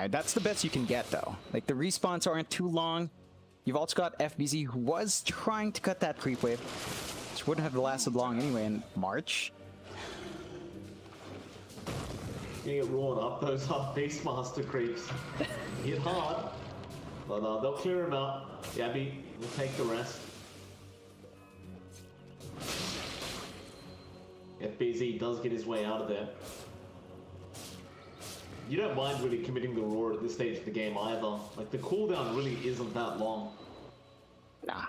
That's the best you can get, though. Like, the respawns aren't too long. You've also got FBZ, who was trying to cut that creep wave, which wouldn't have lasted long anyway in March. You get roared up, those Beastmaster creeps. Hit hard, but they'll clear him out. Gabby will take the rest. FBZ does get his way out of there. You don't mind really committing the roar at this stage of the game either. Like, the cooldown really isn't that long. Nah.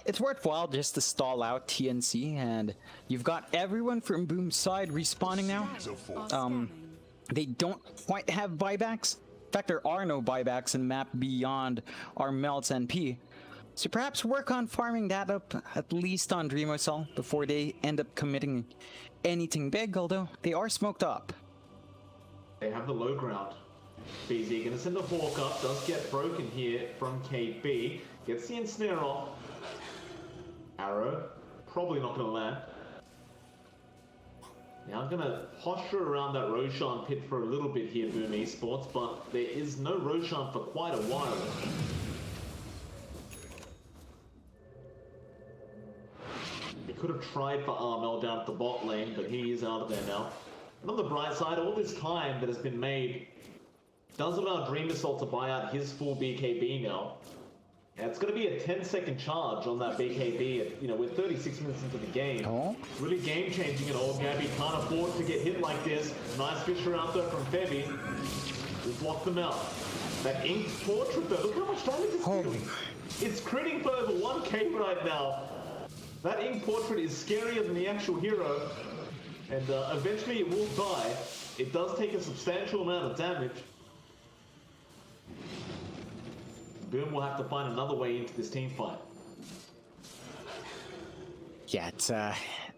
It's worthwhile just to stall out TNC, and you've got everyone from Boom's side respawning now. They don't quite have buybacks. In fact, there are no buybacks in the map beyond our Melt's NP. So perhaps work on farming that up, at least on Dreamosol, before they end up committing anything big, although they are smoked up. They have the low ground. BZ gonna send the Hawk up, does get broken here from KB. Gets the ensnare off. Arrow, probably not gonna land. Now I'm gonna posture around that Roshan pit for a little bit here, Boom Esports, but there is no Roshan for quite a while. He could have tried for Armel down at the bot lane, but he is out of there now. And on the bright side, all this time that has been made does allow Dreamosol to buy out his full BKB now. And it's going to be a 10-second charge on that BKB. You know, we're 36 minutes into the game. Oh. Really game-changing at all. Gabby can't afford to get hit like this. Nice Fisher out there from Febby. We've blocked them out. That inked portrait though, look how much damage it's doing. It's critting for over 1k right now. That ink portrait is scarier than the actual hero. And eventually it will die. It does take a substantial amount of damage. Boom will have to find another way into this team fight. Yeah, it's,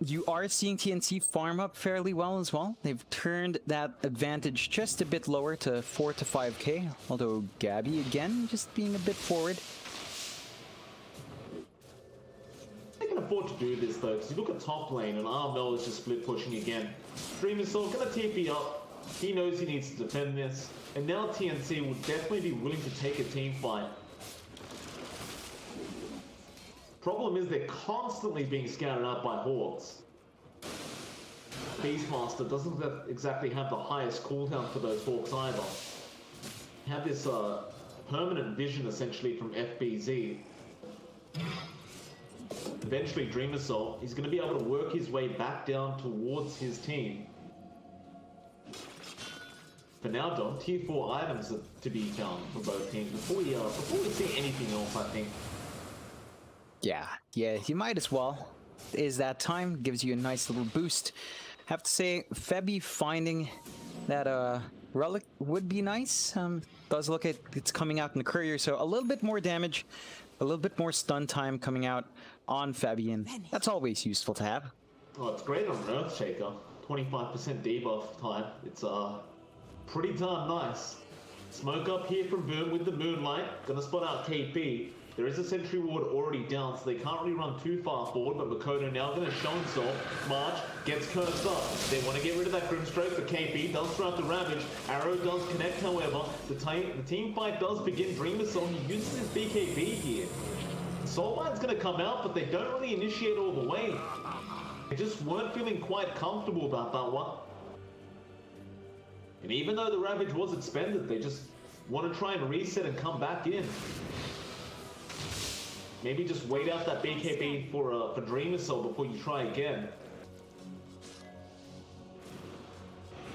you are seeing TNC farm up fairly well as well. They've turned that advantage just a bit lower to 4 to 5k, although Gabby again just being a bit forward. They can afford to do this though, because you look at top lane and Armel is just split pushing again. Dreamosol gonna TP up. He knows he needs to defend this, and now TNC will definitely be willing to take a team fight. Problem is they're constantly being scouted out by Hawks. Beastmaster doesn't exactly have the highest cooldown for those Hawks either. Have this permanent vision essentially from FBZ. Eventually Dreamosol, he's going to be able to work his way back down towards his team. For now, Dom, tier 4 items are to be found for both teams before we see anything else, I think. Yeah, you might as well. Is that time, gives you a nice little boost. Have to say, Febby finding that relic would be nice. Does look like it's coming out in the courier, so a little bit more damage, a little bit more stun time coming out on Febby, and that's always useful to have. Oh, it's great on Earthshaker. 25% debuff time. It's pretty darn nice. Smoke up here from Boom with the Moonlight. Gonna spot out KP. There is a sentry ward already down, so they can't really run too far forward, but Makoto now going to show himself. March gets cursed up. They want to get rid of that Grimstroke, but KP does throw out the Ravage. Arrow does connect, however. The team fight does begin. Dreamosol, he uses his BKB here. Soulbine's going to come out, but they don't really initiate all the way. They just weren't feeling quite comfortable about that one. And even though the Ravage was expended, they just want to try and reset and come back in. Maybe just wait out that BKB for Dreamosol before you try again.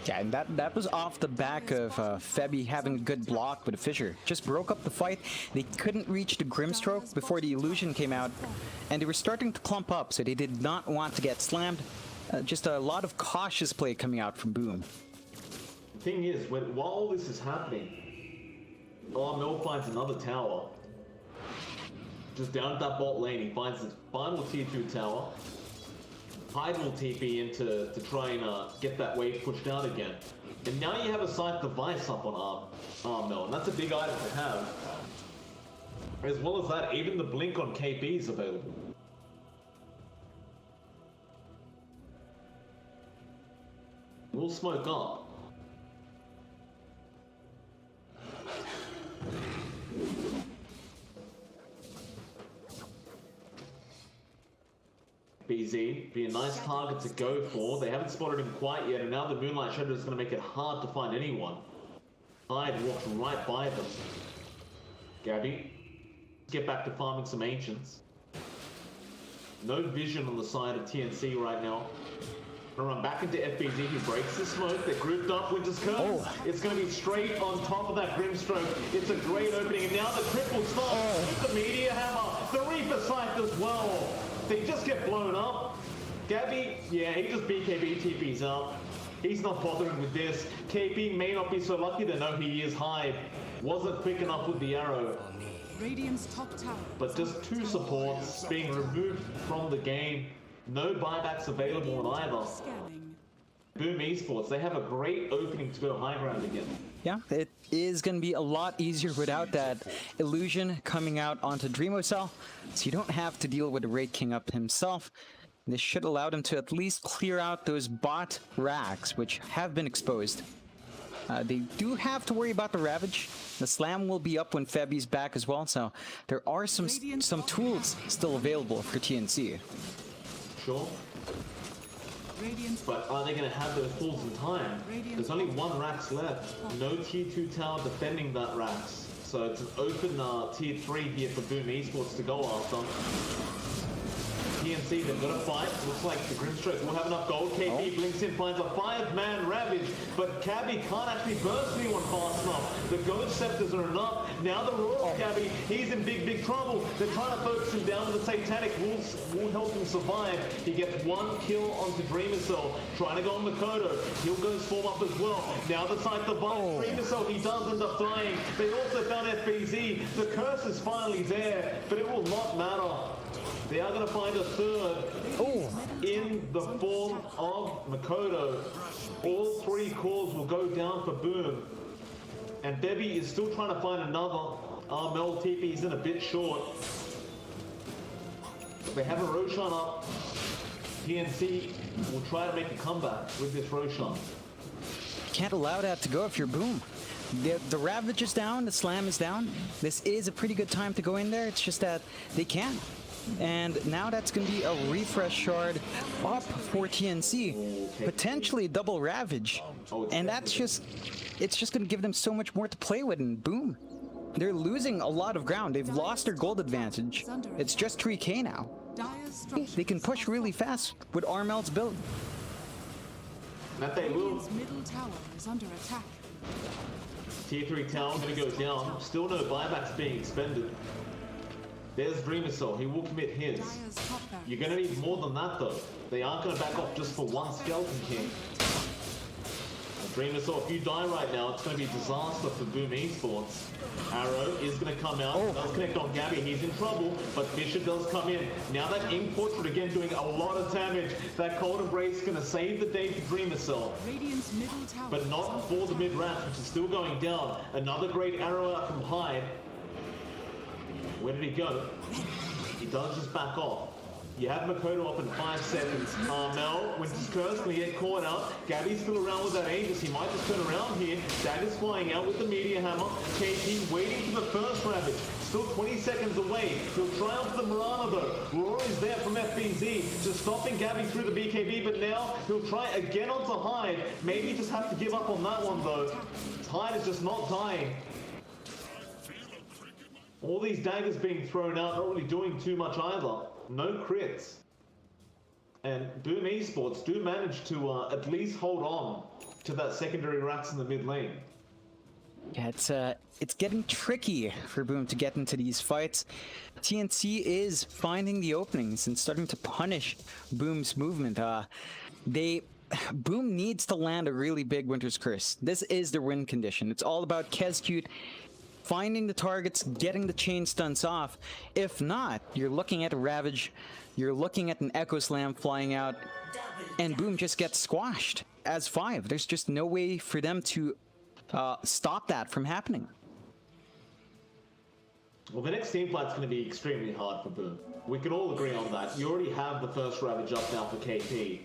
Yeah, and that was off the back of Febby having a good block with a Fissure. Just broke up the fight. They couldn't reach the Grimstroke before the illusion came out, and they were starting to clump up, so they did not want to get slammed. Just a lot of cautious play coming out from Boom. The thing is, while all this is happening, Mel finds another tower. Just down at that bot lane, he finds the final tier 2 tower. Hyde will TP in to try and get that wave pushed out again. And now you have a scythe device up on Armel, and that's a big item to have. As well as that, even the blink on KP is available. We'll smoke up. BZ, be a nice target to go for. They haven't spotted him quite yet, and now the Moonlight Shadow is going to make it hard to find anyone. Hyde walks right by them. Gabby, get back to farming some Ancients. No vision on the side of TNC right now. Gonna run back into FBZ, he breaks the smoke. They're grouped up, Winter's Curse. Oh. It's gonna be straight on top of that Grimstroke. It's a great opening, and now the triple stop with the Meteor Hammer. The Reaper Scythe as well. They just get blown up. Gabby, yeah, he just BKB TP's up. He's not bothering with this. KP may not be so lucky to know he is Hyde. Wasn't quick enough with the arrow. Radiant's top tower. But just two supports being removed from the game. No buybacks available on either. Scanning. Boom Esports, they have a great opening to go high ground again. Yeah, it is going to be a lot easier without that illusion coming out onto Dreamocell, so you don't have to deal with the Raid King up himself. This should allow them to at least clear out those bot racks, which have been exposed. They do have to worry about the Ravage. The Slam will be up when Febby's back as well, so there are some tools still available for TNC. Sure. Radiant's But are they going to have those tools in time? There's only one Rax left. No tier 2 tower defending that Rax. So it's an open tier 3 here for Boom Esports to go after. TNC, they've got to fight. Looks like the Grimstrokes will have enough gold. KP blinks in, finds a 5-man Ravage, but Cabby can't actually burst anyone fast enough. The Ghost Scepters are enough. Now the Royal Cabby, he's in big trouble. They're trying to focus him down, but the Satanic will help him survive. He gets one kill onto Dreamocell, trying to go on Makoto. He'll go swarm up as well. Now the side the bomb. Dreamocell, he does end up dying. They also found FBZ. The curse is finally there, but it will not matter. They are going to find a third in the form of Makoto. All three cores will go down for Boom. And Bebby is still trying to find another. Mel TP's in a bit short. They have a Roshan up. TNC will try to make a comeback with this Roshan. Can't allow that to go if you're Boom. The Ravage is down, the Slam is down. This is a pretty good time to go in there, it's just that they can't. And now that's going to be a refresh shard up for TNC. Potentially double Ravage. And that's just... it's just going to give them so much more to play with, and Boom. They're losing a lot of ground. They've lost their gold advantage. It's just 3k now. They can push really fast with Armel's build. That they will. Radiant's middle tower is under attack. Tier 3 tower going to go down. Still no buybacks being expended. There's Dreamocell, he will commit his. Dire's top barracks. You're going to need more than that though. They aren't going to back off just for one Skeleton King. Dreamocell, if you die right now, it's going to be disaster for Boom Esports. Arrow is going to come out, does connect on Gabby, he's in trouble, but Fisher does come in. Now that Ink Portrait again doing a lot of damage. That Cold Embrace is going to save the day for Dreamocell. Radiant's middle tower. But not for the mid-range, which is still going down. Another great arrow out from Hyde. Where did he go? He does just back off. You have Makoto up in 5 seconds. Mel, Winter's Curse, gonna get caught out. Gabby's still around with that Aegis. He might just turn around here. Dagger's flying out with the Meteor Hammer. KP waiting for the first Ravage. Still 20 seconds away. He'll triumph the Mirana though. Rory's there from FBZ, just stopping Gabby through the BKB, but now he'll try again onto Hyde. Maybe just have to give up on that one though. Hyde is just not dying. All these daggers being thrown out, not really doing too much either. No crits. And Boom Esports do manage to at least hold on to that secondary racks in the mid lane. Yeah, it's getting tricky for Boom to get into these fights. TNC is finding the openings and starting to punish Boom's movement. Boom needs to land a really big Winter's Curse. This is their win condition. It's all about Kezcute finding the targets, getting the chain stunts off. If not, you're looking at a Ravage, you're looking at an Echo Slam flying out, and Boom just gets squashed as 5. There's just no way for them to stop that from happening. Well, the next team fight's going to be extremely hard for Boom. We can all agree on that. You already have the first Ravage up now for KP.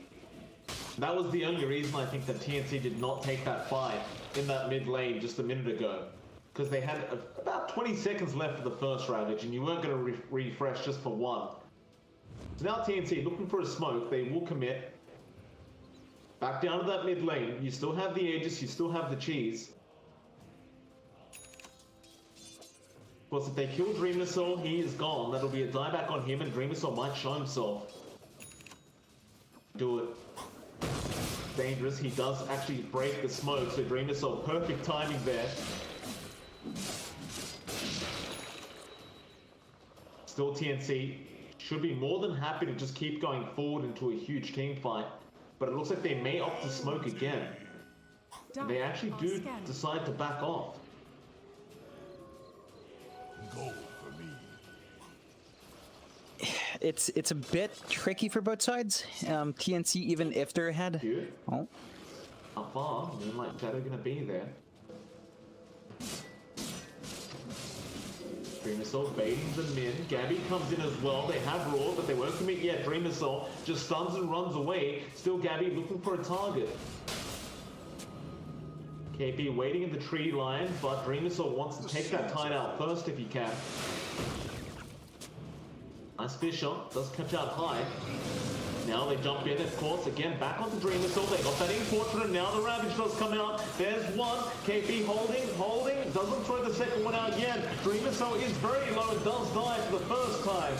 That was the only reason I think that TNC did not take that fight in that mid lane just a minute ago. Because they had about 20 seconds left for the first Ravage, and you weren't going to refresh just for one. So now TNC looking for a smoke, they will commit. Back down to that mid lane. You still have the Aegis, you still have the cheese. Of course, if they kill Dreamocell, he is gone. That'll be a dieback on him, and Dreamocell might show himself. Do it. Dangerous. He does actually break the smoke, so Dreamocell, perfect timing there. Still TNC should be more than happy to just keep going forward into a huge team fight, but it looks like they may opt to smoke again. They actually do decide to back off. it's a bit tricky for both sides. TNC, even if they're ahead. Cute. Oh, How far? Moonlight Shadow gonna be there. Dream Missile baiting them in. Gabby comes in as well. They have Roar, but they won't commit yet. Dream Missile just stuns and runs away. Still Gabby looking for a target. KP waiting in the tree line, but Dream Missile wants to take that tide out first if he can. Nice fish shot, does catch out high. Now they jump in, of course, again back onto Dream Missile. They got that ink portrait, and now the Ravage does come out. There's one. KP holding, doesn't throw the second one out yet. Dream Missile is very low and does die for the first time.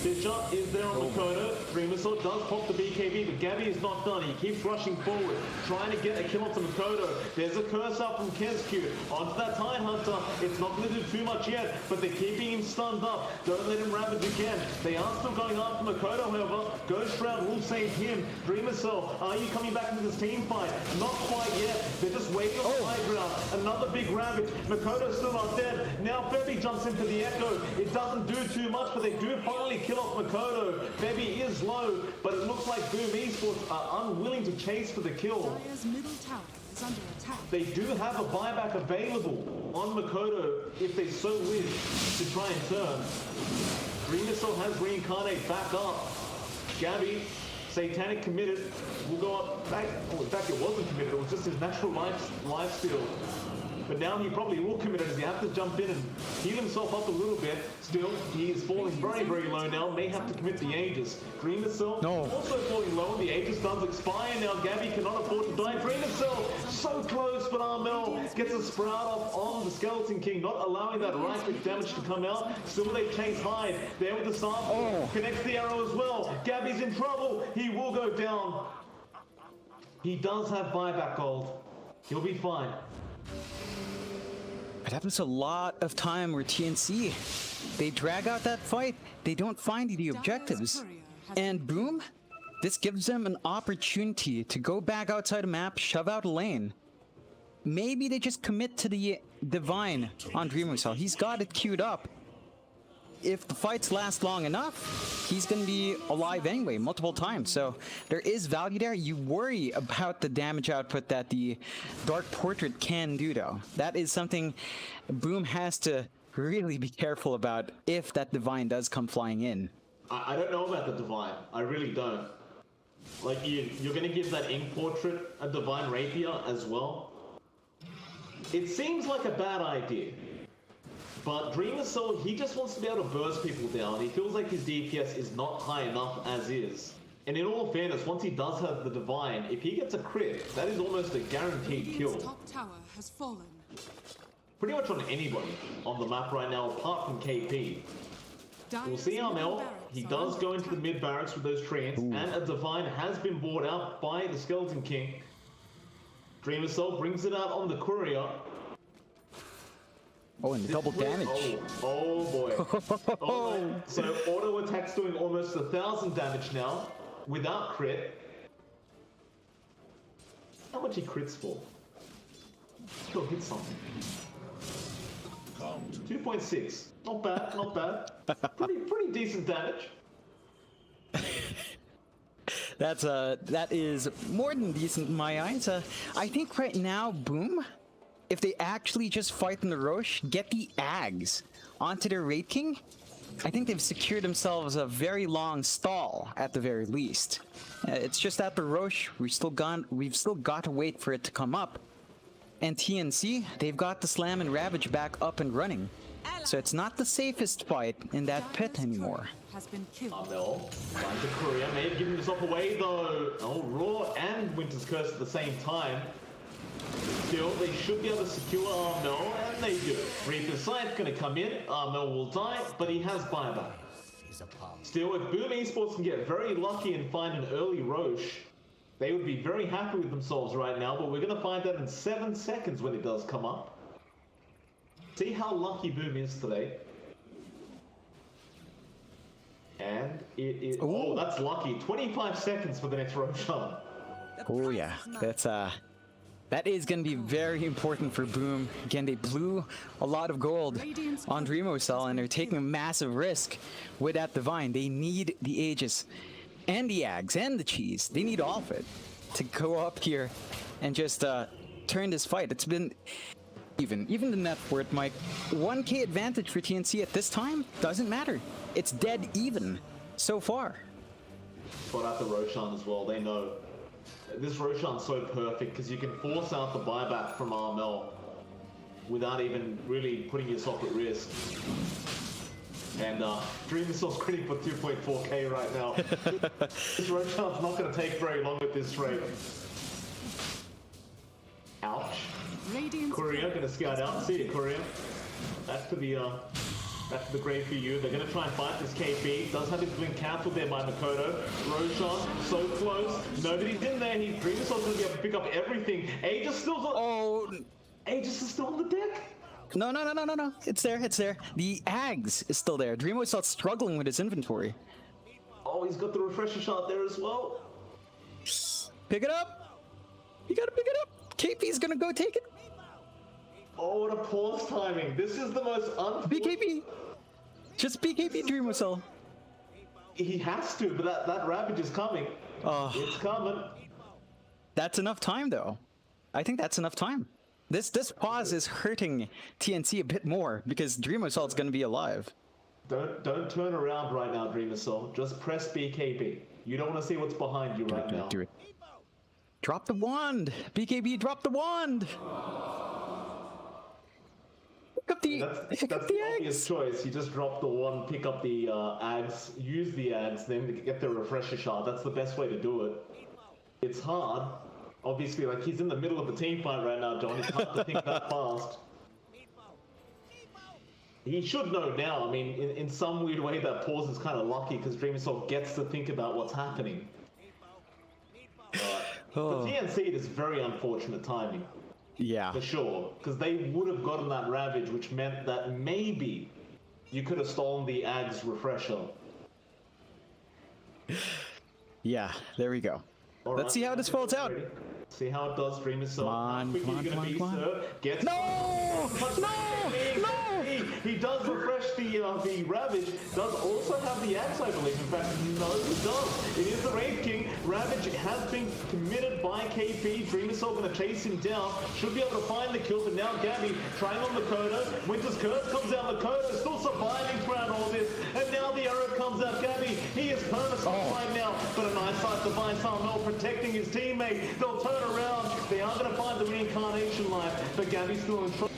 Fisher is there on Makoto. Dream Missile does pop the BKB, but Gabby is not done. He keeps rushing forward, trying to get a kill onto Makoto. There's a curse up from KezQ. Onto that Tide Hunter. It's not going to do too much yet, but they're keeping him stunned up. Don't let him ravage again. They are still going after Makoto, however. Ghost Shroud will save him. Dream Missile, are you coming back into this team fight? Not quite yet. They're just waiting on the high ground. Another big ravage. Makoto's still not dead. Now Febby jumps in for the Echo. It doesn't do too much, but they do finally kill off Makoto. Febby is low, but it looks like Boom Esports are unwilling to chase for the kill. Dire's middle tower is under attack. They do have a buyback available on Makoto if they so wish to try and turn. Dream Missile has Reincarnate back up. Gabby, Satanic committed, will go up back. Oh, in fact, it wasn't committed, it was just his natural life steal. But now he probably will commit it as he has to jump in and heal himself up a little bit. Still, he is falling very, very low now. May have to commit the Aegis. Dream Missile also falling low. The Aegis does expire now. Gabby cannot afford to die. Dream Missile so close, but Armel gets a sprout off on the Skeleton King, not allowing that right click damage to come out. Still they chase high. There with the sample. Connects the arrow as well. Gabby's in trouble. He will go down. He does have buyback gold. He'll be fine. it happens a lot of time where TNC, they drag out that fight, they don't find the objectives. And boom, this gives them an opportunity to go back outside a map, shove out a lane. Maybe they just commit to the Divine on Dream Missile. He's got it queued up. If the fights last long enough, he's going to be alive anyway, multiple times. So there is value there. You worry about the damage output that the Dark Portrait can do, though. That is something Boom has to really be careful about if that Divine does come flying in. I don't know about the Divine. I really don't. Like, you're going to give that Ink Portrait a Divine Rapier as well? It seems like a bad idea. But Dream Missile, he just wants to be able to burst people down. He feels like his DPS is not high enough as is. And in all fairness, once he does have the Divine, if he gets a crit, that is almost a guaranteed kill. Top tower has fallen. Pretty much on anybody on the map right now, apart from KP. We'll see Armel. He does go into the mid barracks with those treants, and a Divine has been bought out by the Skeleton King. Dream Missile brings it out on the Courier. Oh, and double damage. Oh boy. Oh, so auto attack's doing almost 1,000 damage now, without crit. How much he crits for? Still hit something. 2.6. Not bad, not bad. Pretty decent damage. That is more than decent in my eyes. I think right now, Boom, if they actually just fight in the Roche, get the Ags onto their Raid King, I think they've secured themselves a very long stall at the very least. It's just that the Roche, we've still got to wait for it to come up. And TNC, they've got the Slam and Ravage back up and running. So it's not the safest fight in that pit anymore. Has been killed. Armel finds the Courier, may have given himself away though. Oh, Raw and Winter's Curse at the same time. Still, they should be able to secure Armel, and they do. Reaper's Scythe gonna come in, Armel will die, but he has buyback. Still, if Boom Esports can get very lucky and find an early Roche, they would be very happy with themselves right now, but we're gonna find out in 7 seconds when it does come up. See how lucky Boom is today. And it is... Oh, that's lucky. 25 seconds for the next Roche. Oh yeah, That is going to be very important for Boom. Again, they blew a lot of gold on Dreamocell, and they're taking a massive risk with that Divine. They need the Aegis, and the Ags, and the Cheese. They need all of it to go up here and just turn this fight. It's been even the net worth, Mike. 1k advantage for TNC at this time doesn't matter. It's dead even so far. But at the Roshan as well, they know. This Roshan's so perfect because you can force out the buyback from Armel without even really putting yourself at risk. And Dreamcell's critting for 2.4k right now. This Roshan's not going to take very long at this rate. Ouch. Courier going to scout out. See you, Courier. Back to the grave for you. They're going to try and fight this KP. Does have his blink cancelled there by Makoto. Roshan, so close. Nobody's in there. Dreamcell's going to be able to pick up everything. Aegis still on. Oh, Aegis is still on the deck. no. It's there. The Ags is still there. Dreamcell's struggling with his inventory. Oh, he's got the refresher shot there as well. Pick it up. You gotta pick it up. KP's gonna go take it. Oh, what a pause timing. This is the most BKB. Just BKB Dreamcell. He has to, but that Ravage is coming. Oh. It's coming. That's enough time, though. I think that's enough time. This pause is hurting TNC a bit more because Dreamcell's gonna be alive. Don't turn around right now, Dreamcell. Just press BKB. You don't want to see what's behind you right now. Do it. Drop the wand! BKB, drop the wand! Pick up the That's the obvious choice. You just drop the wand, pick up the Ags, use the Ags, then get the refresher shot. That's the best way to do it. It's hard. Obviously, like, he's in the middle of the team fight right now, John. It's hard to think that fast. He should know now. I mean, in some weird way, that pause is kind of lucky because Dreamcell gets to think about what's happening. For TNC, it is very unfortunate timing. Yeah. For sure. Because they would have gotten that Ravage, which meant that maybe you could have stolen the Ags refresher. Yeah, there we go. All Let's see how this folds out. See how it does, Dreamcell. Come on. No! He does refresh the Ravage. Does also have the Axe, I believe. In fact, no, he does. It is the Wraith King. Ravage has been committed by KP. Dreamcell going to chase him down. Should be able to find the kill, but now Gabby trying on Makoto. Winter's Curse comes out. Makoto still surviving throughout all this. And now the arrow comes out. Gabby, he is perma-stuck right now. But an eyesight device, Armel protecting his teammate. They'll turn around. They are going to find the reincarnation life. But Gabby's still in trouble.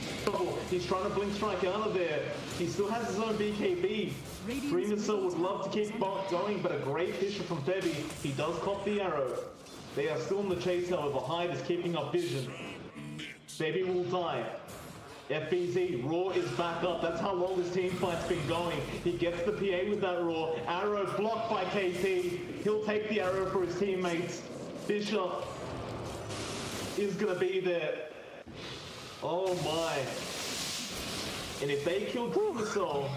He's trying to blink strike out of there. He still has his own BKB. Dreamcell would love to keep going, but a great Fisher from Febby. He does cop the arrow. They are still in the chase, however. Hyde is keeping up vision. Febby will die. FBZ, Raw is back up. That's how long this team fight's been going. He gets the PA with that Raw. Arrow blocked by KT. He'll take the arrow for his teammates. Fisher is going to be there. Oh my. And if they kill Dreamcell,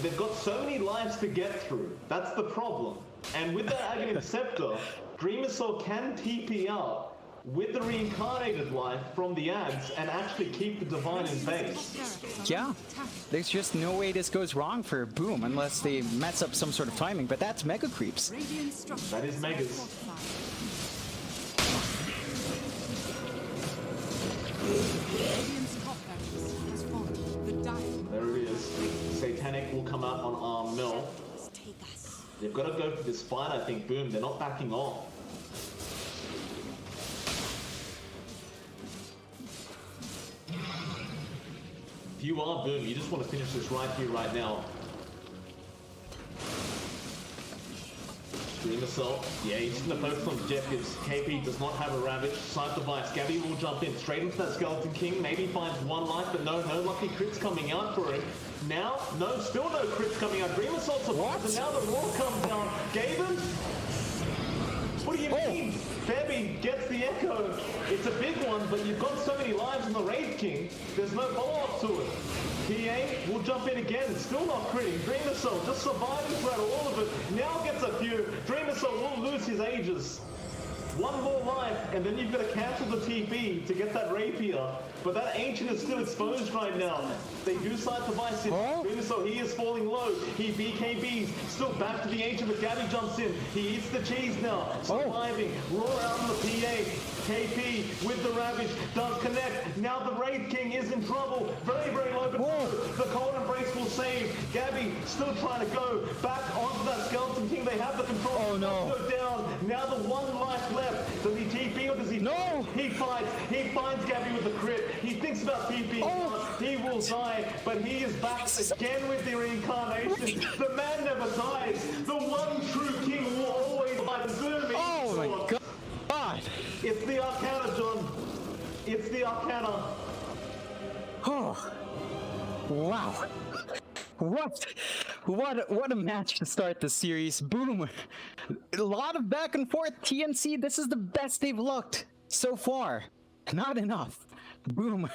they've got so many lives to get through. That's the problem. And with that Aghanim Scepter, Dreamcell can TP out with the reincarnated life from the Ags and actually keep the Divine in base. Yeah. There's just no way this goes wrong for Boom unless they mess up some sort of timing, but that's Mega Creeps. That is Megas. There it is. Satanic will come out on Armel. They've got to go for this fight, I think. Boom, they're not backing off. If you are Boom, you just want to finish this right here, right now. Dreamcell, yeah, he's just going to focus on objectives. KP does not have a Ravage. Sight device. Gabby will jump in straight into that Skeleton King. Maybe finds one life, but no lucky crits coming out for him. Now, no, still no crits coming out. Dreamcell survives, and now the Raw comes down. Gaben? What do you mean? Febby gets the Echo. It's a big one, but you've got so many lives in the Wraith King. There's no follow-up to it. PA will jump in again, still not critting. Dreamcell just surviving throughout all of it. Now gets a few. Dreamcell will lose his Aegis. One more life, and then you've got to cancel the TP to get that rapier. But that ancient is still exposed right now. They do decide to buy Sid, so he is falling low. He BKBs, still back to the ancient, but Gabby jumps in. He eats the cheese now, surviving. Roar out on the PA. KP with the Ravage does connect. Now the Wraith King is in trouble. Very, very low, but the Cold Embrace will save. Gabby still trying to go back onto that Skeleton King. They have the control. Oh no. Go down. Now the one life left. Does he TP or does he? No. He fights. He finds Gabby with the crit. He thinks about TP. He will die, but he is back again with the reincarnation. The man never dies. The one true king will always die. Deserving. Oh my god. It's the Arcana, John. It's the Arcana. Oh. Wow. What a match to start the series. Boom. A lot of back and forth. TNC, this is the best they've looked so far. Not enough. Boom.